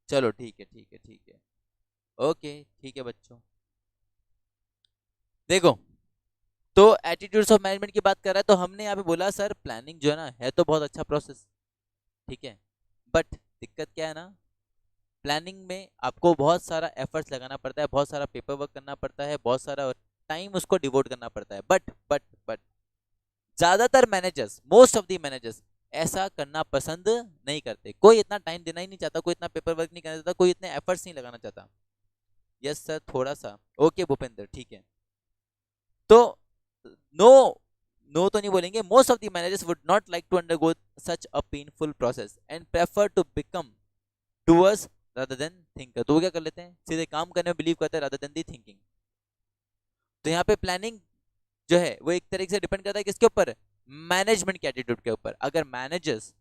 चलो ठीक है, ठीक है, ठीक है। ओके ठीक है बच्चों। देखो, तो एटीट्यूड्स ऑफ मैनेजमेंट की बात कर रहा है, तो हमने यहाँ पे बोला सर प्लानिंग जो है ना है तो बहुत अच्छा प्रोसेस, ठीक है, बट दिक्कत क्या है ना, प्लानिंग में आपको बहुत सारा एफर्ट्स लगाना पड़ता है, बहुत सारा पेपर वर्क करना पड़ता है, बहुत सारा टाइम उसको डिवोट करना पड़ता है। बट ज्यादातर managers, most of the managers ऐसा करना पसंद नहीं करते। कोई इतना टाइम देना ही नहीं चाहता, कोई इतना पेपर वर्क नहीं करना चाहता, कोई इतने एफर्ट्स नहीं लगाना चाहता। यस सर, थोड़ा सा। ओके भूपेंद्र, ठीक है। तो नो, नो तो नहीं बोलेंगे, most of the managers would not like to undergo such a painful process and prefer to become doers rather than thinker. तो वो क्या कर लेते हैं, सीधे काम करने में बिलीव करते हैं रादर देन दी थिंकिंग। तो यहाँ पे प्लानिंग जो है वो एक तरीके से डिपेंड करता है किसके ऊपर, मैनेजमेंट के एटीट्यूड के ऊपर। अगर मैनेजर्स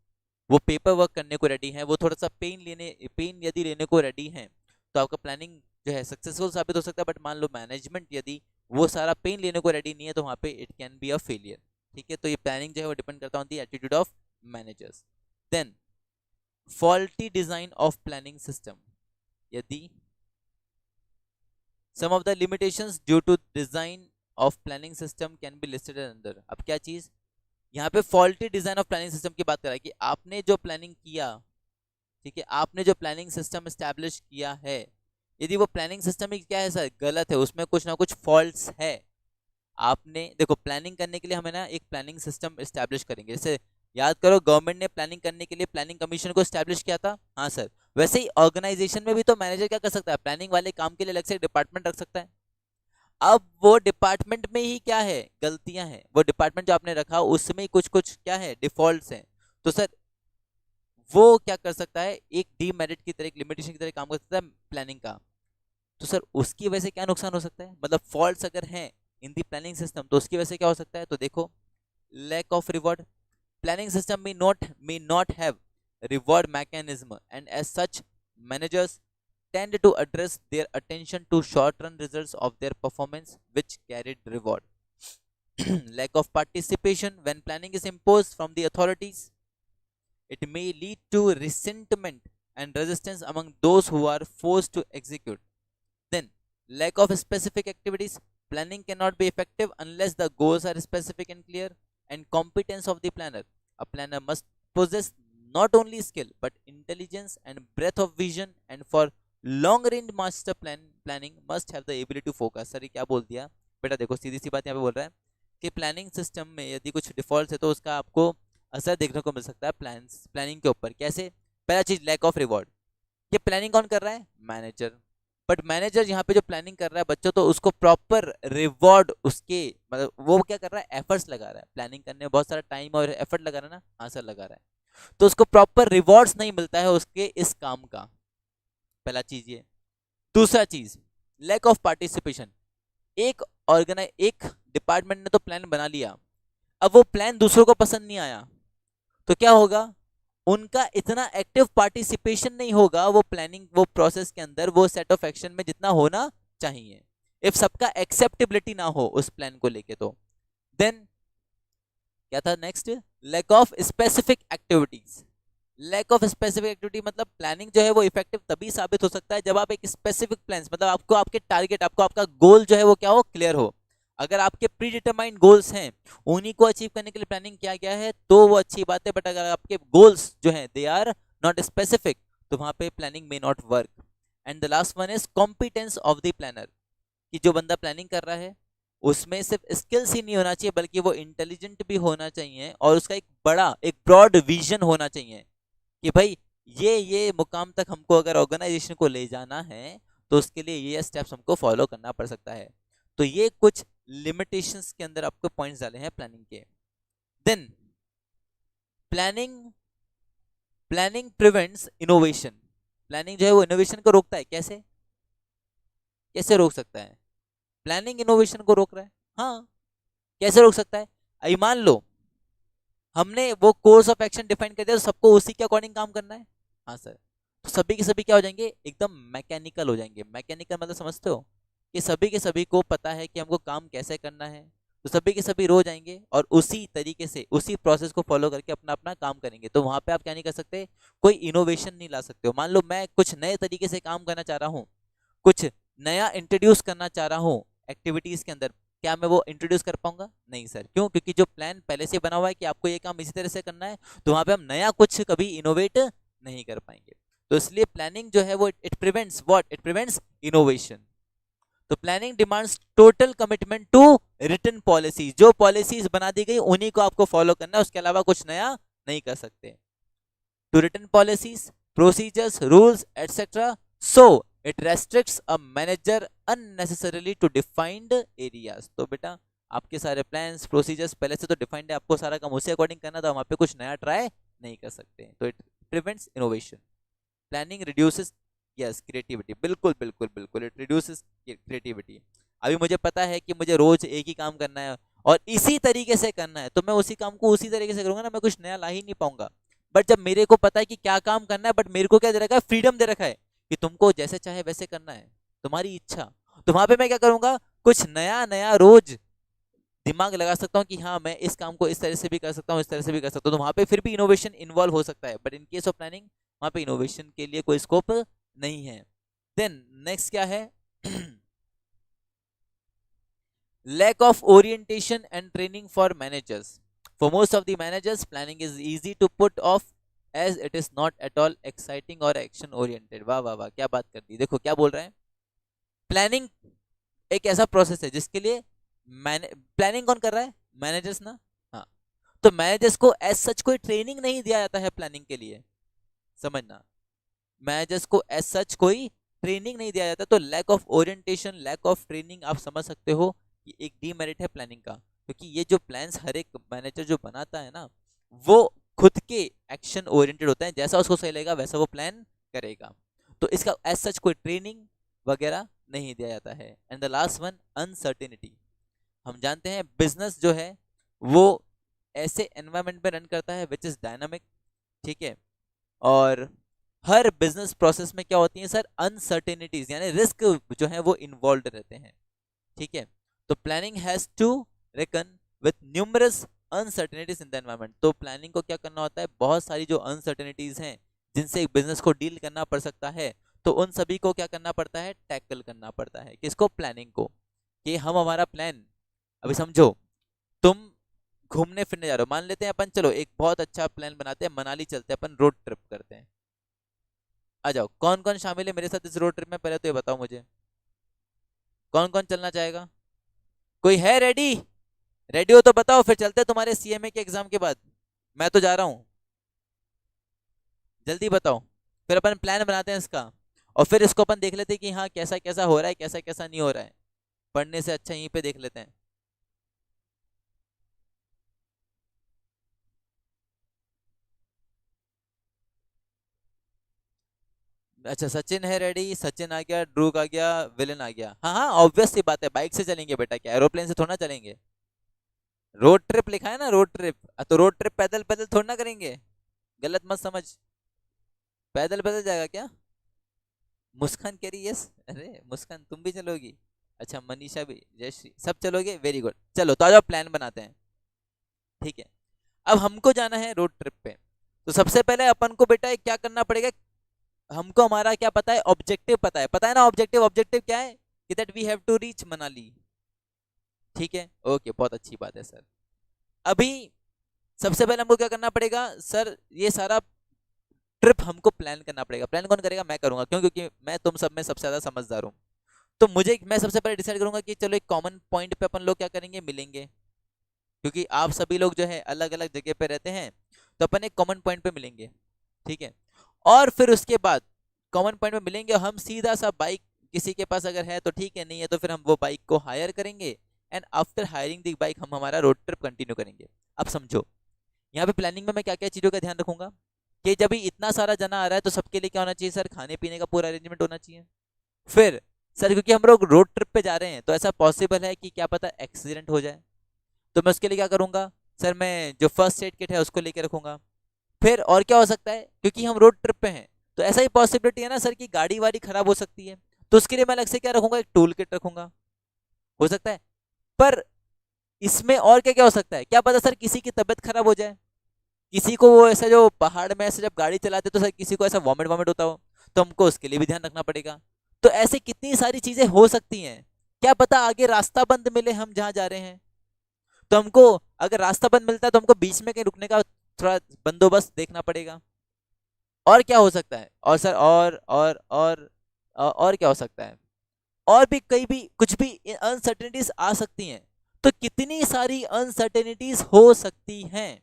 वो पेपर वर्क करने को रेडी हैं, वो थोड़ा सा पेन यदि लेने को रेडी हैं, तो आपका प्लानिंग जो है सक्सेसफुल साबित हो सकता है। बट मान लो मैनेजमेंट यदि वो सारा पेन लेने को रेडी नहीं है, तो वहां पे it can be a failure. ठीक है, तो ये प्लानिंग जो है वो डिपेंड करता है on the attitude of managers. Then faulty design of planning system, यदि some of the limitations due to design of planning system can be listed under। अब क्या चीज यहाँ पे faulty design of planning system की बात कर रहा है कि आपने जो प्लानिंग किया, ठीक है, आपने जो प्लानिंग सिस्टम एस्टैब्लिश किया है, यदि वो प्लानिंग सिस्टम ही क्या है सर, गलत है, उसमें कुछ ना कुछ फॉल्ट्स है। आपने देखो प्लानिंग करने के लिए हमें ना एक प्लानिंग सिस्टम एस्टैब्लिश करेंगे। जैसे याद करो, गवर्नमेंट ने प्लानिंग करने के लिए प्लानिंग कमीशन को एस्टैब्लिश किया था। हाँ सर, वैसे ही ऑर्गेनाइजेशन में भी तो मैनेजर क्या कर सकता है, प्लानिंग वाले काम के लिए अलग से डिपार्टमेंट रख सकता है। अब वो डिपार्टमेंट में ही क्या है, गलतियां हैं, वो डिपार्टमेंट जो आपने रखा उसमें ही कुछ कुछ क्या है, डिफॉल्ट्स हैं। तो सर वो क्या कर सकता है, एक डीमेरिट की तरह, एक लिमिटेशन की तरह काम कर सकता है प्लानिंग का। तो सर उसकी वजह से क्या नुकसान हो सकता है, मतलब फॉल्ट्स अगर हैं इन दी प्लानिंग सिस्टम, तो उसकी वजह से क्या हो सकता है, तो देखो lack of reward. Planning system may not have reward mechanism, and as such managers tend to address their attention to short run results of their performance which carried reward। Lack of participation, when planning is imposed from the authorities, it may lead to resentment and resistance among those who are forced to execute। Then lack of specific activities, planning cannot be effective unless the goals are specific and clear, and competence of the planner, a planner must possess not only skill but intelligence and breadth of vision, and for long range master planning must have the ability to focus। Sir ये क्या बोल दिया बेटा, देखो सीधी सी बात यहाँ पे बोल रहा है कि प्लानिंग सिस्टम में यदि कुछ डिफॉल्ट है तो उसका आपको असर देखने को मिल सकता है प्लानिंग के ऊपर। कैसे? पहला चीज लैक ऑफ रिवॉर्ड। ये प्लानिंग कौन कर रहा है, मैनेजर। बट मैनेजर यहाँ पे जो प्लानिंग कर रहा है बच्चों, तो उसको प्रॉपर रिवॉर्ड उसके, मतलब वो क्या कर रहा है, एफर्ट्स लगा रहा है, प्लानिंग करने में बहुत सारा टाइम और एफर्ट लगा रहा है ना, हाँ सर लगा रहा है, तो उसको प्रॉपर रिवॉर्ड्स नहीं मिलता है उसके इस काम का। पहला चीज ये। दूसरा चीज लैक ऑफ पार्टिसिपेशन। एक डिपार्टमेंट ने तो प्लान बना लिया, अब वो प्लान दूसरों को पसंद नहीं आया, तो क्या होगा, उनका इतना एक्टिव पार्टिसिपेशन नहीं होगा वो प्लानिंग, वो प्रोसेस के अंदर, वो सेट ऑफ एक्शन में जितना होना चाहिए। इफ सबका एक्सेप्टेबिलिटी ना हो उस प्लान को लेके, तो देन क्या था next, lack of specific activities. Lack of specific activity मतलब प्लानिंग जो है वो इफेक्टिव तभी साबित हो सकता है जब आप एक स्पेसिफिक प्लान, मतलब आपको आपके टारगेट, आपको आपका गोल जो है वो क्या हो, क्लियर हो। अगर आपके प्री डिटरमाइंड गोल्स हैं, उन्हीं को अचीव करने के लिए प्लानिंग किया गया है, तो वो अच्छी बात है। बट अगर आपके गोल्स जो हैं दे आर नॉट स्पेसिफिक, तो वहां पे planning may not work. And the last one is competence of the planner, कि जो बंदा प्लानिंग कर रहा है उसमें सिर्फ स्किल्स ही नहीं होना चाहिए, बल्कि वो इंटेलिजेंट भी होना चाहिए, और उसका एक बड़ा, एक ब्रॉड विजन होना चाहिए कि भाई ये मुकाम तक हमको अगर ऑर्गेनाइजेशन को ले जाना है, तो उसके लिए ये स्टेप्स हमको फॉलो करना पड़ सकता है। तो ये कुछ लिमिटेशंस के अंदर आपको पॉइंट्स डाले हैं प्लानिंग के। Then planning planning prevents innovation. Planning जो है वो इनोवेशन को रोकता है। कैसे कैसे रोक सकता है? प्लानिंग इनोवेशन को रोक रहा है। हाँ, कैसे रोक सकता है? अभी मान लो हमने वो कोर्स ऑफ एक्शन डिफाइन कर दिया, तो सबको उसी के अकॉर्डिंग काम करना है। हाँ सर, तो सभी के सभी क्या हो जाएंगे? एकदम मैकेनिकल हो जाएंगे। मैकेनिकल मतलब समझते हो कि सभी के सभी को पता है कि हमको काम कैसे करना है, तो सभी के सभी रो जाएंगे और उसी तरीके से उसी प्रोसेस को फॉलो करके अपना अपना काम करेंगे। तो वहां पे आप क्या नहीं कर सकते? कोई इनोवेशन नहीं ला सकते हो। मान लो मैं कुछ नए तरीके से काम करना चाह रहा हूँ, कुछ नया इंट्रोड्यूस करना चाह रहा हूँ एक्टिविटीज के अंदर, क्या मैं वो इंट्रोड्यूस कर पाऊंगा? नहीं सर। क्यों? क्योंकि जो प्लान पहले से बना हुआ है कि आपको ये काम इसी तरह से करना है, तो वहां पे हम नया कुछ कभी इनोवेट नहीं कर पाएंगे। तो इसलिए प्लानिंग जो है वो it prevents what? It prevents innovation. तो planning demands total commitment to written policies. जो पॉलिसीज बना दी गई उन्हीं को आपको फॉलो करना है, उसके अलावा कुछ नया नहीं कर सकते। To written policies, procedures, rules etcetera, so it restricts a manager unnecessarily to defined areas. तो बेटा आपके सारे प्लान्स प्रोसीजर्स पहले से तो डिफाइंड है, आपको सारा काम उसी अकॉर्डिंग करना था, वहां पे कुछ नया ट्राई नहीं कर सकते। तो it prevents innovation. Planning reduces yes creativity. बिल्कुल बिल्कुल बिल्कुल, इट रिड्यूसेस क्रिएटिविटी। अभी मुझे पता है कि मुझे रोज एक ही काम करना है और इसी तरीके से करना है, तो मैं उसी काम को उसी तरीके से करूंगा ना, मैं कुछ नया ला ही नहीं पाऊंगा। बट जब मेरे को पता है कि क्या काम करना है, बट मेरे को क्या दे रखा है? फ्रीडम दे रखा है कि तुमको जैसे चाहे वैसे करना है, तुम्हारी इच्छा। तो वहां पे मैं क्या करूंगा? कुछ नया नया रोज दिमाग लगा सकता हूँ कि हाँ मैं इस काम को इस तरह से भी कर सकता हूँ, इस तरह से भी कर सकता हूँ। तो वहां पे फिर भी इनोवेशन इन्वॉल्व हो सकता है, but in case of planning वहां पे इनोवेशन के लिए कोई स्कोप नहीं है। देन नेक्स्ट क्या है? lack of orientation and training for managers. For most of the managers, planning is easy to put off as it is not at all exciting or action oriented. वाह वाह वाह, क्या बात कर दी। देखो क्या बोल रहे हैं, प्लानिंग एक ऐसा प्रोसेस है जिसके लिए प्लानिंग कौन कर रहा है? मैनेजर्स ना। हाँ, तो मैनेजर्स को एज सच कोई ट्रेनिंग नहीं दिया जाता है प्लानिंग के लिए, समझना। मैनेजर्स को एज सच कोई ट्रेनिंग नहीं दिया जाता। तो lack of orientation, lack of training आप समझ सकते हो कि एक डीमेरिट है प्लानिंग का। क्योंकि ये जो प्लान्स हर एक मैनेजर जो बनाता है ना, वो खुद के एक्शन ओरिएंटेड होता है, जैसा उसको सही लगेगा वैसा वो प्लान करेगा। तो इसका एज सच कोई ट्रेनिंग वगैरह नहीं दिया जाता है। And the last one, uncertainty. हम जानते हैं बिजनेस जो है वो ऐसे एनवायरनमेंट में रन करता है विच इज डायनामिक, ठीक है। और हर बिजनेस प्रोसेस में क्या होती है सर? अनसर्टेनिटीज, यानी रिस्क जो है वो इन्वॉल्व रहते हैं, ठीक है। तो planning has to reckon with numerous uncertainties in the environment. तो प्लानिंग को क्या करना होता है? बहुत सारी जो अनसर्टेनिटीज हैं जिनसे एक बिजनेस को डील करना पड़ सकता है, तो उन सभी को क्या करना पड़ता है? टैकल करना पड़ता है। किसको? प्लानिंग को। कि हम हमारा प्लान, अभी समझो तुम घूमने फिरने जा रहे हो, मान लेते हैं अपन, चलो एक बहुत अच्छा प्लान बनाते हैं, मनाली चलते हैं, अपन रोड ट्रिप करते हैं। आ जाओ, कौन कौन शामिल है मेरे साथ इस रोड ट्रिप में? पहले तो ये बताओ मुझे, कौन कौन चलना चाहेगा? कोई है रेडी? रेडी हो तो बताओ, फिर चलते हैं तुम्हारे सीएमए के एग्जाम के बाद। मैं तो जा रहा हूँ, जल्दी बताओ। फिर अपन प्लान बनाते हैं इसका, और फिर इसको अपन देख लेते हैं कि हाँ कैसा कैसा हो रहा है, कैसा कैसा नहीं हो रहा है। पढ़ने से अच्छा यहीं पे देख लेते हैं। अच्छा, सचिन है रेडी, सचिन आ गया, ड्रूक आ गया, विलन आ गया। हाँ हाँ, ऑब्वियस सी बात है, बाइक से चलेंगे बेटा, क्या एरोप्लेन से थोड़ा चलेंगे। रोड ट्रिप लिखा है ना, रोड ट्रिप, तो रोड ट्रिप पैदल पैदल थोड़ा ना करेंगे, गलत मत समझ। पैदल पैदल जाएगा क्या? मुस्कान कह रही यस। अरे मुस्कान तुम भी चलोगी? अच्छा, मनीषा भी, जयश्री, सब चलोगे, वेरी गुड। चलो तो आज प्लान बनाते हैं, ठीक है। अब हमको जाना है रोड ट्रिप पे, तो सबसे पहले अपन को बेटा क्या करना पड़ेगा? हमको हमारा क्या पता है? ऑब्जेक्टिव पता है ना। ऑब्जेक्टिव, ऑब्जेक्टिव क्या है? कि that we have to reach Manali, ठीक है। ओके, बहुत अच्छी बात है सर। अभी सबसे पहले हमको क्या करना पड़ेगा सर? ये सारा ट्रिप हमको प्लान करना पड़ेगा। प्लान कौन करेगा? मैं करूंगा। क्यों? क्योंकि मैं तुम सब में सबसे ज्यादा समझदार हूँ। तो मुझे, मैं सबसे पहले डिसाइड करूंगा कि चलो एक कॉमन पॉइंट पे अपन लोग क्या करेंगे? मिलेंगे। क्योंकि आप सभी लोग जो है अलग अलग जगह पे रहते हैं, तो अपन एक कॉमन पॉइंट पे मिलेंगे, ठीक है। और फिर उसके बाद कॉमन पॉइंट पे मिलेंगे, हम सीधा सा बाइक, किसी के पास अगर है तो ठीक है, नहीं है तो फिर हम वो बाइक को हायर करेंगे, and after hiring the bike हम हमारा रोड ट्रिप कंटिन्यू करेंगे। अब समझो यहाँ पे प्लानिंग में मैं क्या क्या चीज़ों का ध्यान रखूंगा कि जब भी इतना सारा जना आ रहा है तो सबके लिए क्या होना चाहिए सर, खाने पीने का पूरा अरेंजमेंट होना चाहिए। फिर सर क्योंकि हम लोग रोड ट्रिप पे जा रहे हैं तो ऐसा पॉसिबल है कि क्या पता एक्सीडेंट हो जाए, तो मैं उसके लिए क्या करूंगा सर, मैं जो फर्स्ट एड किट है उसको लेके रखूंगा। फिर और क्या हो सकता है, क्योंकि हम रोड ट्रिप पे हैं तो ऐसा ही पॉसिबिलिटी है ना सर कि गाड़ी वाड़ी खराब हो सकती है, तो उसके लिए मैं अलग से क्या रखूंगा, एक टूल किट रखूंगा, हो सकता है। पर इसमें और क्या क्या हो सकता है, क्या पता सर किसी की तबीयत खराब हो जाए, किसी को वो ऐसा जो पहाड़ में ऐसे जब गाड़ी चलाते तो सर किसी को ऐसा वॉमिट वॉमिट होता हो, तो हमको उसके लिए भी ध्यान रखना पड़ेगा। तो ऐसे कितनी सारी चीजें हो सकती हैं, क्या पता आगे रास्ता बंद मिले हम जहां जा रहे हैं, तो हमको अगर रास्ता बंद मिलता है तो हमको बीच में कहीं रुकने का थोड़ा बंदोबस्त देखना पड़ेगा। और क्या हो सकता है, और सर और क्या हो सकता है, और भी कई भी कुछ भी अनसर्टेनिटीज आ सकती हैं। तो कितनी सारी अनसर्टेनिटीज हो सकती हैं।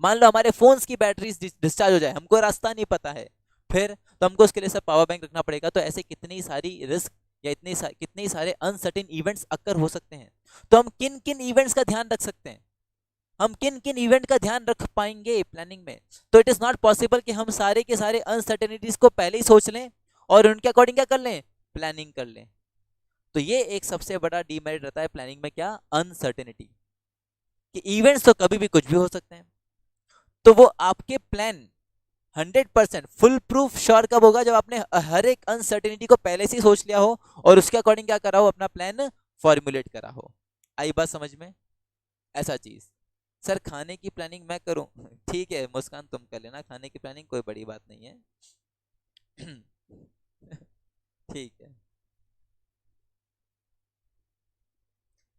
मान लो हमारे फोन्स की बैटरीज डिस्चार्ज हो जाए, हमको रास्ता नहीं पता है, फिर तो हमको उसके लिए सब पावर बैंक रखना पड़ेगा। तो ऐसे कितनी सारी रिस्क या कितने सारे अनसर्टेन इवेंट्स अक्कर हो सकते हैं। तो हम किन किन इवेंट्स का ध्यान रख सकते हैं, हम किन किन इवेंट का ध्यान रख पाएंगे प्लानिंग में। तो इट इज नॉट पॉसिबल कि हम सारे के सारे अनसर्टेनिटीज को पहले ही सोच लें और उनके अकॉर्डिंग क्या कर लें, प्लानिंग कर लें। तो ये एक सबसे बड़ा डीमेरिट रहता है प्लानिंग में, क्या, अनसर्टेनिटी, कि इवेंट्स तो कभी भी कुछ भी हो सकते हैं। तो वो आपके प्लान 100% फुल प्रूफ श्योर कब होगा, जब आपने हर एक अनसर्टेनिटी को पहले से ही सोच लिया हो और उसके अकॉर्डिंग क्या करा हो, अपना प्लान फॉर्मुलेट करा हो। आई बात समझ में। ऐसा चीज सर खाने की प्लानिंग मैं करूं, ठीक है मुस्कान तुम कर लेना खाने की प्लानिंग, कोई बड़ी बात नहीं है। ठीक है।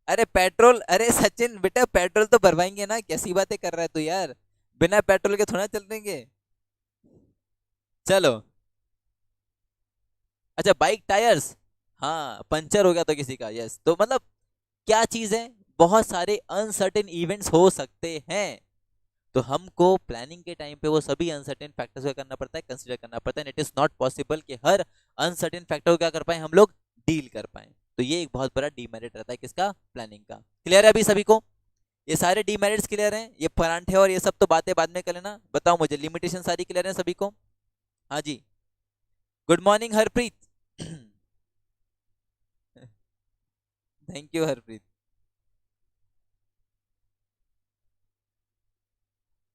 अरे पेट्रोल, अरे सचिन बेटा पेट्रोल तो भरवाएंगे ना, कैसी बातें कर रहा है तू यार, बिना पेट्रोल के थोड़ा चल देंगे। चलो। अच्छा बाइक टायर्स, हाँ पंचर हो गया तो किसी का, यस, तो मतलब क्या चीज है, बहुत सारे अनसर्टेन इवेंट्स हो सकते हैं। तो हमको प्लानिंग के टाइम पे वो सभी अनसर्टेन फैक्टर्स को करना पड़ता है, कंसीडर करना पड़ता है। इट इज नॉट पॉसिबल कि हर अनसर्टेन फैक्टर को क्या कर पाए हम लोग, डील कर पाए। तो ये एक बहुत बड़ा डीमेरिट रहता है किसका, प्लानिंग का। क्लियर है अभी सभी को, ये सारे डीमेरिट्स क्लियर हैं, ये परांठे और ये सब तो बातें बाद में कर लेना। बताओ मुझे लिमिटेशन सारी क्लियर है सभी को। हाँ जी, good morning Harpreet. Thank you Harpreet.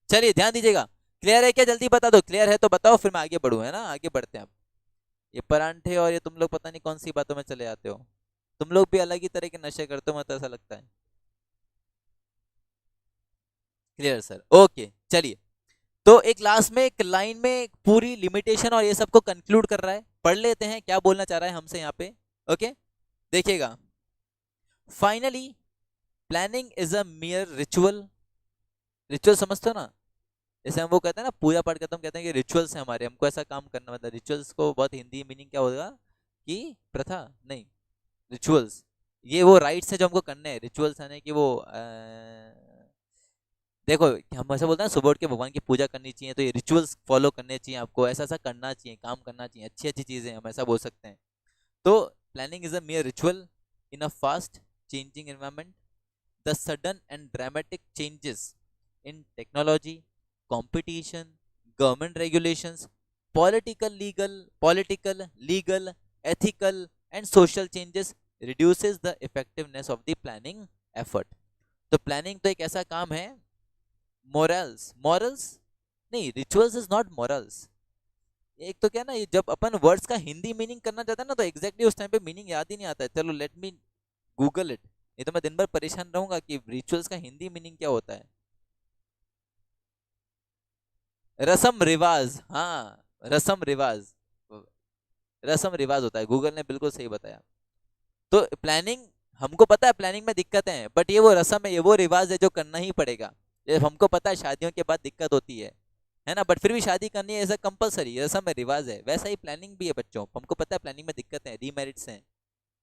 चलिए ध्यान दीजिएगा, क्लियर है क्या, जल्दी बता दो, क्लियर है तो बताओ फिर मैं आगे बढ़ूँ, है ना, आगे बढ़ते हैं अब। ये परांठे और ये तुम लोग पता नहीं कौन सी बातों में चले जाते हो, तुम लोग भी अलग ही तरह के नशे करते हो, मुझे तो ऐसा लगता है। क्लियर सर, ओके चलिए। तो एक लास्ट में एक लाइन में एक पूरी लिमिटेशन और ये सब को कंक्लूड कर रहा है, पढ़ लेते हैं क्या बोलना चाह रहा है हमसे यहाँ पे। ओके देखिएगा, finally planning is a मियर ritual. Ritual समझते हो ना, जैसे हम वो कहते हैं ना पूजा पाठ करते हैं, हम कहते हैं कि रिचुअल्स हैं हमारे, हमको ऐसा काम करना, मतलब रिचुअल्स को बहुत हिंदी मीनिंग क्या होगा कि प्रथा नहीं, रिचुअल्स ये वो राइट्स है जो हमको करने हैं। रिचुअल्स है कि वो देखो हम ऐसा बोलते हैं सुबह उठ के भगवान की पूजा करनी चाहिए, तो ये रिचुअल्स फॉलो करने चाहिए आपको, ऐसा ऐसा करना चाहिए, काम करना चाहिए, अच्छी अच्छी चीजें हम ऐसा बोल सकते हैं। तो planning is a mere ritual in a fast changing environment. The sudden and dramatic changes in technology, competition, government regulations, political, legal, and social changes reduces the effectiveness of the planning effort. तो planning तो एक ऐसा काम है, morals नहीं, rituals is not morals. एक तो क्या ना, ये जब अपन वर्ड्स का हिंदी मीनिंग करना चाहता है ना तो एग्जैक्टली उस टाइम पे मीनिंग याद ही नहीं आता है। चलो लेट मी गूगल इट, नहीं तो मैं दिन भर परेशान रहूंगा कि रिचुअल्स का हिंदी मीनिंग क्या होता है। रसम रिवाज, हाँ रसम रिवाज, रसम रिवाज होता है, गूगल ने बिल्कुल सही बताया। तो प्लानिंग, हमको पता है प्लानिंग में दिक्कतें हैं, बट ये वो रसम है, ये वो रिवाज है जो करना ही पड़ेगा। ये हमको पता है शादियों के बाद दिक्कत होती है ना, बट फिर भी शादी करनी है, ऐसा कंपलसरी रसम है, रिवाज है। वैसा ही प्लानिंग भी है बच्चों, हमको पता है प्लानिंग में दिक्कतें हैं, डीमेरिट्स हैं,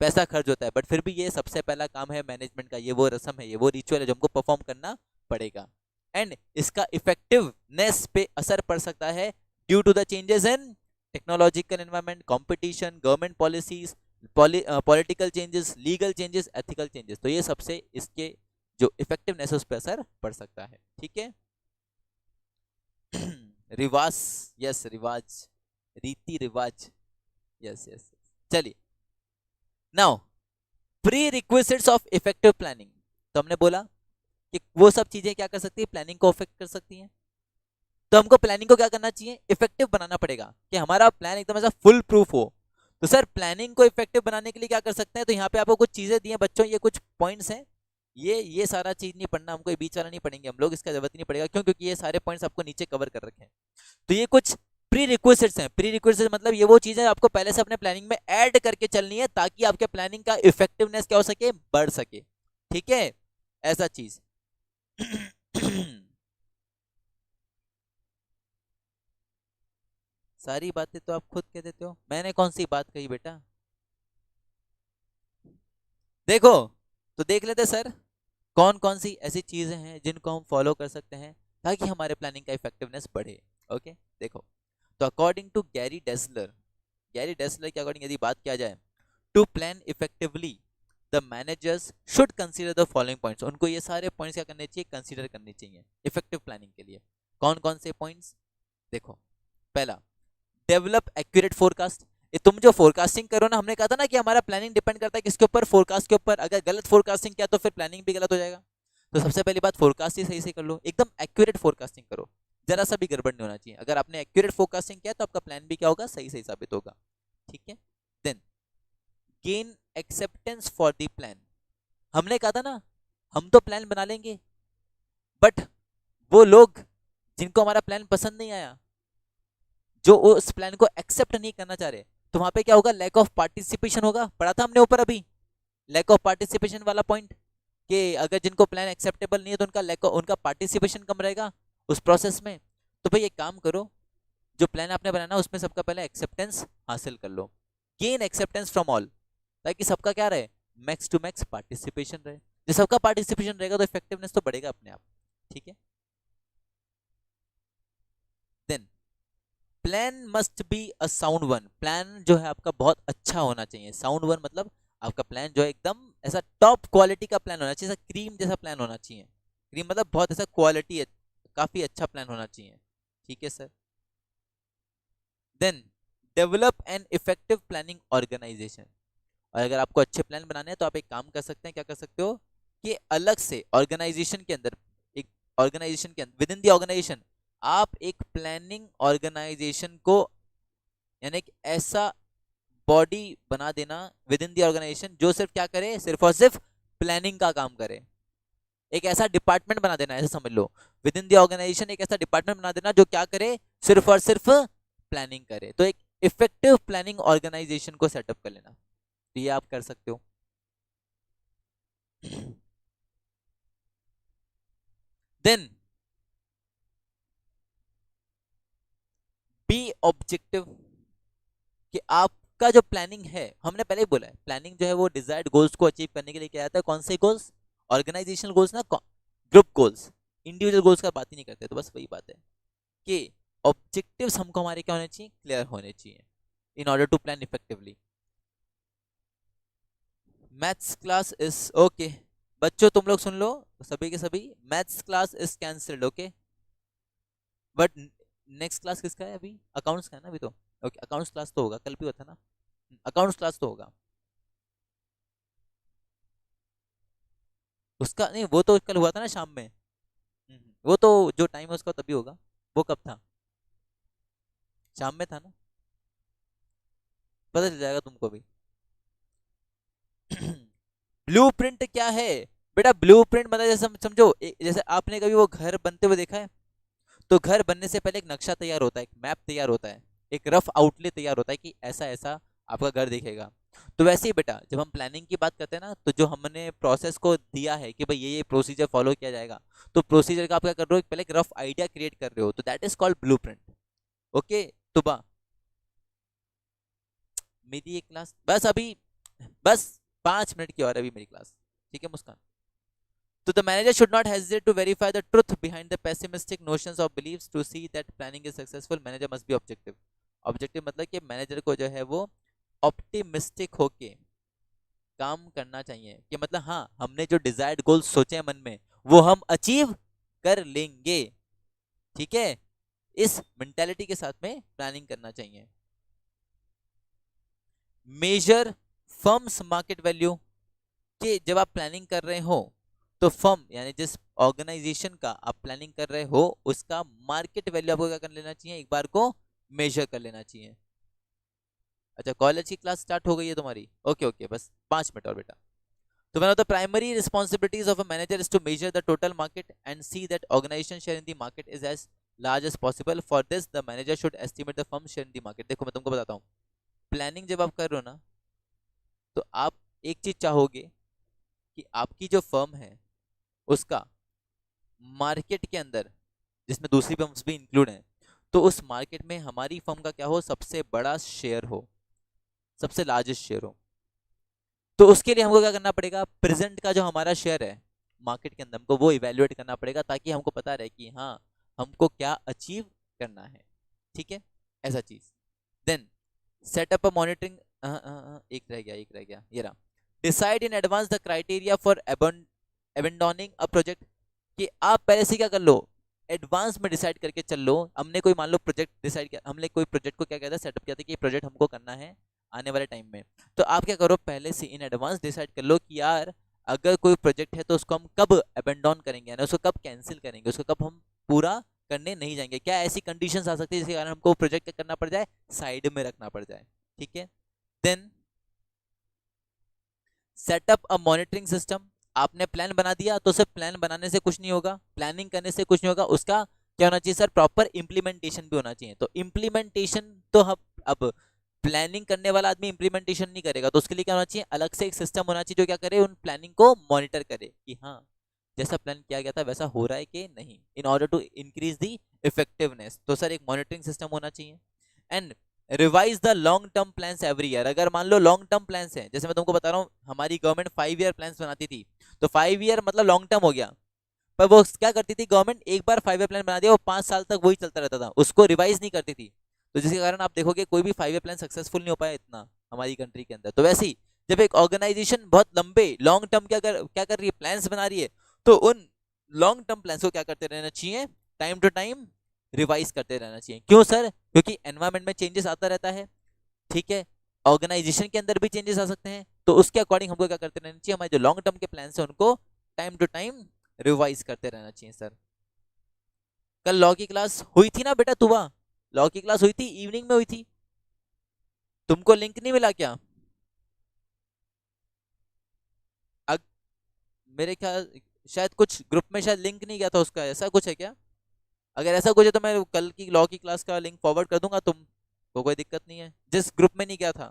पैसा खर्च होता है, बट फिर भी ये सबसे पहला काम है मैनेजमेंट का, ये वो रसम है, ये वो रिचुअल है जो हमको परफॉर्म करना पड़ेगा। एंड इसका इफेक्टिवनेस पे असर पड़ सकता है due to the changes in technological environment, competition, government policies, political changes, legal changes, ethical changes, तो ये सबसे इसके जो इफेक्टिवनेस है उस पर असर पड़ सकता है। ठीक है। रिवाज, यस रिवाज, रीति रिवाज, यस यस। चलिए, now pre requisites of effective planning. तो हमने बोला कि वो सब चीजें क्या कर सकती है, प्लानिंग को अफेक्ट कर सकती हैं। तो हमको प्लानिंग को क्या करना चाहिए, इफेक्टिव बनाना पड़ेगा कि हमारा प्लान एकदम ऐसा फुल प्रूफ हो। तो सर प्लानिंग को इफेक्टिव बनाने के लिए क्या कर सकते हैं, तो यहाँ पे आपको कुछ चीजें दी हैं बच्चों, ये कुछ पॉइंट्स हैं। ये सारा चीज नहीं पढ़ना हमको, ये बीच वाला नहीं पढ़ेंगे हम लोग, इसका जरूरत नहीं पड़ेगा क्यों, क्योंकि ये सारे पॉइंट्स आपको नीचे कवर कर रखे हैं। तो ये कुछ प्री रिक्विजिट्स हैं। प्री रिक्विजिट्स मतलब ये वो चीजें आपको पहले से अपने प्लानिंग में ऐड करके चलनी है ताकि आपके प्लानिंग का इफेक्टिवनेस क्या हो सके, बढ़ सके। ठीक है, ऐसा चीज। सारी बातें तो आप खुद कह देते हो, मैंने कौन सी बात कही बेटा। देखो, तो देख लेते सर कौन कौन सी ऐसी चीजें हैं जिनको हम फॉलो कर सकते हैं ताकि हमारे प्लानिंग का इफेक्टिवनेस बढ़े। ओके, देखो, तो अकॉर्डिंग टू गैरी डेसलर के अकॉर्डिंग यदि बात किया जाए, to plan effectively the managers should consider the following points. उनको ये सारे पॉइंट्स क्या करने चाहिए, कंसीडर करने चाहिए इफेक्टिव प्लानिंग के लिए। कौन कौन से पॉइंट्स, देखो, पहला, डेवलप एक्यूरेट फोरकास्ट। ये तुम जो फोरकास्टिंग करो ना, हमने कहा था ना कि हमारा प्लानिंग डिपेंड करता है किसके ऊपर, फोरकास्ट के ऊपर। अगर गलत फोरकास्टिंग किया तो फिर प्लानिंग भी गलत हो जाएगा। तो सबसे पहली बात, फोरकास्ट ही सही से कर लो, एकदम एक्यूरेट फोरकास्टिंग करो, जरा सा भी गड़बड़ नहीं होना चाहिए। अगर आपने एक्यूरेट फोरकास्टिंग किया तो आपका प्लान भी क्या होगा, सही सही साबित होगा। ठीक है। Then gain acceptance for the plan. हमने कहा था ना, हम तो प्लान बना लेंगे बट वो लोग जिनको हमारा प्लान पसंद नहीं आया, जो उस प्लान को एक्सेप्ट नहीं करना चाह रहे, तो वहां पे क्या होगा, लैक ऑफ पार्टिसिपेशन होगा। पढ़ा था हमने ऊपर अभी, लैक ऑफ पार्टिसिपेशन वाला पॉइंट, कि अगर जिनको प्लान एक्सेप्टेबल नहीं है तो उनका पार्टिसिपेशन कम रहेगा उस प्रोसेस में। तो भाई एक काम करो, जो प्लान आपने बनाना उसमें सबका पहले एक्सेप्टेंस हासिल कर लो, गेन एक्सेप्टेंस फ्रॉम ऑल, ताकि सबका क्या रहे, मैक्स टू मैक्स पार्टिसिपेशन रहे। जब सबका पार्टिसिपेशन रहेगा तो इफेक्टिवनेस तो बढ़ेगा अपने आप। ठीक है। Then plan must be a sound one. Plan जो है आपका बहुत अच्छा होना चाहिए। साउंड वन मतलब आपका प्लान जो है एकदम ऐसा टॉप क्वालिटी का प्लान होना चाहिए, ऐसा क्रीम जैसा प्लान होना चाहिए। क्रीम मतलब बहुत ऐसा क्वालिटी है, काफी अच्छा प्लान होना चाहिए। ठीक है sir. Then develop an effective planning organisation. और अगर आपको अच्छे प्लान बनाने हैं तो आप एक काम कर सकते हैं, क्या कर सकते हो कि अलग से ऑर्गेनाइजेशन के अंदर, एक ऑर्गेनाइजेशन के अंदर, विद इन द ऑर्गेनाइजेशन आप एक प्लानिंग ऑर्गेनाइजेशन को, यानी एक ऐसा बॉडी बना देना विद इन द ऑर्गेनाइजेशन जो सिर्फ क्या करे, सिर्फ और सिर्फ प्लानिंग का काम करे। एक ऐसा डिपार्टमेंट बना देना, ऐसा समझ लो, विद इन द ऑर्गेनाइजेशन एक ऐसा डिपार्टमेंट बना देना जो क्या करे, सिर्फ और सिर्फ प्लानिंग करे। तो एक इफेक्टिव प्लानिंग ऑर्गेनाइजेशन को सेटअप कर लेना, तो ये आप कर सकते हो। देन बी ऑब्जेक्टिव, कि आपका जो प्लानिंग है, हमने पहले ही बोला है प्लानिंग जो है वो डिजायर्ड गोल्स को अचीव करने के लिए क्या आता है, कौन से गोल्स, ऑर्गेनाइजेशनल गोल्स ना, ग्रुप गोल्स, इंडिविजुअल गोल्स का बात ही नहीं करते। तो बस वही बात है कि ऑब्जेक्टिव्स हमको हमारे क्या होने चाहिए, क्लियर होने चाहिए in order to plan effectively. Maths class is okay, बच्चों तुम लोग सुन लो, सभी के सभी, maths class is cancelled. Okay, but next class किसका है अभी, अकाउंट्स का है ना अभी तो। ओके, अकाउंट्स क्लास तो होगा, कल भी हुआ था ना, अकाउंट्स क्लास तो होगा उसका। नहीं, वो तो कल हुआ था ना शाम में। वो तो जो टाइम है उसका तभी होगा। वो कब था, शाम में था ना, पता चल जाएगा तुमको भी। ब्लूप्रिंट क्या है बेटा, ब्लूप्रिंट मतलब जैसे समझो, जैसे आपने कभी वो घर बनते हुए देखा है, तो घर बनने से पहले एक नक्शा तैयार होता है, एक मैप तैयार होता है, एक रफ आउटले तैयार होता है कि ऐसा ऐसा आपका घर दिखेगा। तो वैसे ही बेटा जब हम प्लानिंग की बात करते हैं ना, तो जो हमने प्रोसेस को दिया है कि भाई ये प्रोसीजर फॉलो किया जाएगा, तो प्रोसीजर का आप क्या कर रहे हो, पहले एक रफ आइडिया क्रिएट कर रहे हो, तो that is called blueprint. Okay, तो मेरी एक क्लास बस अभी, बस 5 मिनट की और है अभी मेरी क्लास। ठीक है मुस्कान। So the manager should not hesitate to verify the truth behind the pessimistic notions or beliefs to see that planning is successful. Manager must be objective. Objective मतलब कि मैनेजर को जो है वो ऑप्टिमिस्टिक होके काम करना चाहिए कि मतलब हाँ हमने जो डिजायर्ड गोल सोचे हैं मन में वो हम अचीव कर लेंगे। ठीक है, इस मेंटालिटी के साथ में प्लानिंग करना चाहिए। मेजर फर्म्स मार्केट वैल्यू, कि जब आप प्लानिंग कर रहे हो तो फर्म यानी जिस ऑर्गेनाइजेशन का आप प्लानिंग कर रहे हो उसका मार्केट वैल्यू आपको क्या कर लेना चाहिए, एक बार को मेजर कर लेना चाहिए। अच्छा, कॉलेज की क्लास स्टार्ट हो गई है तुम्हारी? ओके ओके, बस 5 मिनट और बेटा। तो one of the primary responsibilities of a manager is to measure the total market and see that organization share in the market is as large as possible. For this, the manager should estimate the firm share in the market. देखो मैं तुमको बताता हूँ, planning जब आप कर रहे हो ना तो आप एक चीज चाहोगे कि आपकी जो फर्म है उसका मार्केट के अंदर, जिसमें दूसरी फर्म्स भी इंक्लूड हैं, तो उस मार्केट में हमारी फर्म का क्या हो, सबसे बड़ा शेयर हो, सबसे लार्जेस्ट शेयर हो। तो उसके लिए हमको क्या करना पड़ेगा, प्रेजेंट का जो हमारा शेयर है मार्केट के अंदर हमको वो इवेल्युएट करना पड़ेगा ताकि हमको पता रहे कि हाँ हमको क्या अचीव करना है। ठीक है, ऐसा चीज। देन सेटअप अ मॉनिटरिंग, एक रह गया ये रहा। Decide in advance the criteria for abandoning a project, कि आप पहले से क्या कर लो, एडवांस में डिसाइड करके चल लो। हमने कोई मान लो प्रोजेक्ट डिसाइड किया, हमने कोई प्रोजेक्ट को क्या कहता है सेटअप किया था कि ये प्रोजेक्ट हमको करना है आने वाले टाइम में, तो आप क्या करो पहले से इन एडवांस डिसाइड कर लो कि यार अगर कोई प्रोजेक्ट है तो उसको हम कब अबेंडोन करेंगे, यानी उसको कब कैंसिल करेंगे, उसको कब हम पूरा करने नहीं जाएंगे, क्या ऐसी कंडीशंस आ सकती है जिसके कारण हमको प्रोजेक्ट करना पड़ जाए, साइड में रखना पड़ जाए। ठीक है, देन सेटअप अ मॉनिटरिंग सिस्टम। आपने प्लान बना दिया तो सिर्फ प्लान बनाने से कुछ नहीं होगा, प्लानिंग करने से कुछ नहीं होगा, उसका क्या होना चाहिए सर, प्रॉपर इंप्लीमेंटेशन भी होना चाहिए। तो इंप्लीमेंटेशन तो हम अब प्लानिंग करने वाला आदमी इंप्लीमेंटेशन नहीं करेगा, तो उसके लिए क्या होना चाहिए, अलग से एक सिस्टम होना चाहिए जो क्या करे, उन प्लानिंग को मॉनिटर करे कि हाँ जैसा प्लान किया गया था वैसा हो रहा है कि नहीं, in order to increase the effectiveness. तो सर एक मॉनिटरिंग सिस्टम होना चाहिए। And revise the long term plans every year. अगर मान लो लॉन्ग टर्म प्लान्स हैं, जैसे मैं तुमको बता रहा हूँ हमारी गवर्नमेंट 5 ईयर प्लान्स बनाती थी, तो 5 ईयर मतलब लॉन्ग टर्म हो गया, पर वो क्या करती थी गवर्नमेंट, एक बार 5 ईयर प्लान बना दिया वो 5 साल तक वही चलता रहता था, उसको रिवाइज नहीं करती थी। तो जिसके कारण आप देखोगे कोई भी 5 ईयर प्लान सक्सेसफुल नहीं हो पाया इतना हमारी कंट्री के अंदर। तो वैसे ही जब एक ऑर्गेनाइजेशन बहुत लंबे लॉन्ग टर्म क्या कर रही है, प्लान्स बना रही है, तो उन लॉन्ग टर्म प्लान्स को क्या करते रहना चाहिए, टाइम टू टाइम रिवाइज करते रहना चाहिए। क्यों सर, क्योंकि एनवायरमेंट में चेंजेस आता रहता है। ठीक है, ऑर्गेनाइजेशन के अंदर भी चेंजेस आ सकते हैं, तो उसके अकॉर्डिंग हमको क्या करते रहना चाहिए, हमारे जो लॉन्ग टर्म के प्लान्स हैं उनको टाइम टू टाइम रिवाइज करते रहना चाहिए। सर कल लॉ की क्लास हुई थी ना बेटा, सुबह लॉ की क्लास हुई थी, इवनिंग में हुई थी, तुमको लिंक नहीं मिला क्या? अग, मेरे ख्याल शायद कुछ ग्रुप में शायद लिंक नहीं गया था उसका, ऐसा कुछ है क्या? अगर ऐसा कुछ है तो मैं कल की लॉ की क्लास का लिंक फॉरवर्ड कर दूंगा, तुमको कोई दिक्कत नहीं है। जिस ग्रुप में नहीं गया था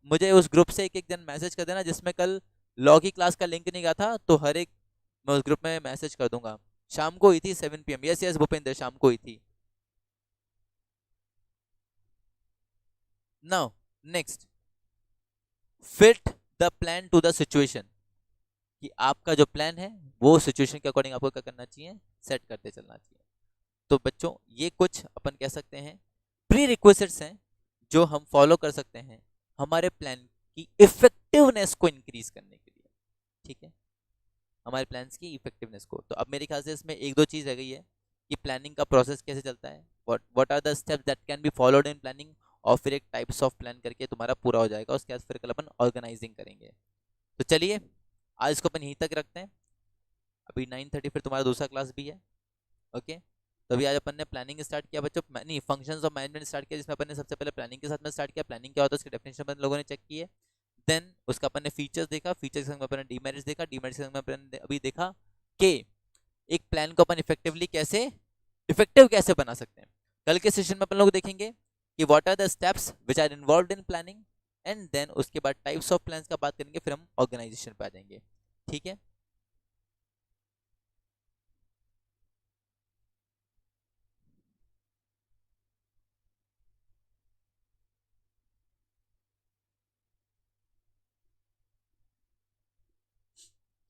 मुझे उस ग्रुप से एक एक दिन मैसेज कर देना जिसमें कल लॉ की क्लास का लिंक नहीं गया था, तो हर एक मैं उस ग्रुप में मैसेज कर दूंगा। शाम को हुई थी 7 PM, यस यस भूपेंद्र, शाम को हुई थी। Now next, fit the plan to the situation, कि आपका जो प्लान है वो सिचुएशन के अकॉर्डिंग आपको क्या करना चाहिए, सेट करते चलना चाहिए। तो बच्चों ये कुछ अपन कह सकते हैं प्री रिक्वेस्ट्स हैं जो हम फॉलो कर सकते हैं हमारे प्लान की इफेक्टिवनेस को इंक्रीज करने के लिए। ठीक है, हमारे प्लान्स की इफेक्टिवनेस को। तो अब मेरे ख्याल से इसमें एक दो चीज़ रह गई है कि प्लानिंग का प्रोसेस कैसे चलता है, what are the steps that can be followed in planning, और फिर एक टाइप्स ऑफ प्लान करके तुम्हारा पूरा हो जाएगा, उसके बाद फिर कल अपन ऑर्गेनाइजिंग करेंगे। तो चलिए आज इसको अपन यहीं तक रखते हैं, अभी 9:30 फिर तुम्हारा दूसरा क्लास भी है। ओके, तो अभी आज अपन ने प्लानिंग स्टार्ट किया बच्चों, नहीं फंक्शंस ऑफ मैनेजमेंट स्टार्ट किया, जिसमें अपन ने सबसे पहले प्लानिंग के साथ में स्टार्ट किया, प्लानिंग क्या होता है उसकी डेफिनेशन अपन लोगों ने चेक की है। देन उसका अपन ने फीचर्स देखा, फीचर्स के संग में अपन ने डीमेरिट्स देखा, डीमेरिट्स के संग में अपन ने अभी देखा कि एक प्लान को अपन इफेक्टिव कैसे बना सकते हैं। कल के सेशन में अपन लोग देखेंगे कि what are the steps which are involve in planning, and then उसके बाद टाइप्स ऑफ प्लान्स का बात करेंगे, फिर हम ऑर्गेनाइजेशन पे आ जाएंगे। ठीक है,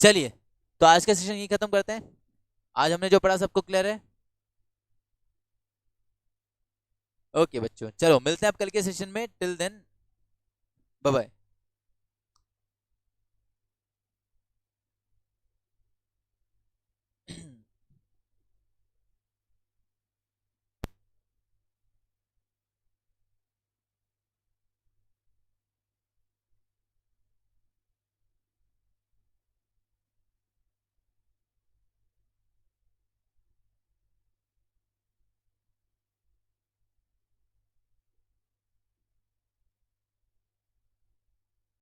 चलिए तो आज का सेशन यही खत्म करते हैं। आज हमने जो पढ़ा सबको क्लियर है? ओके बच्चों, चलो मिलते हैं आप कल के सेशन में, टिल देन बाय बाय।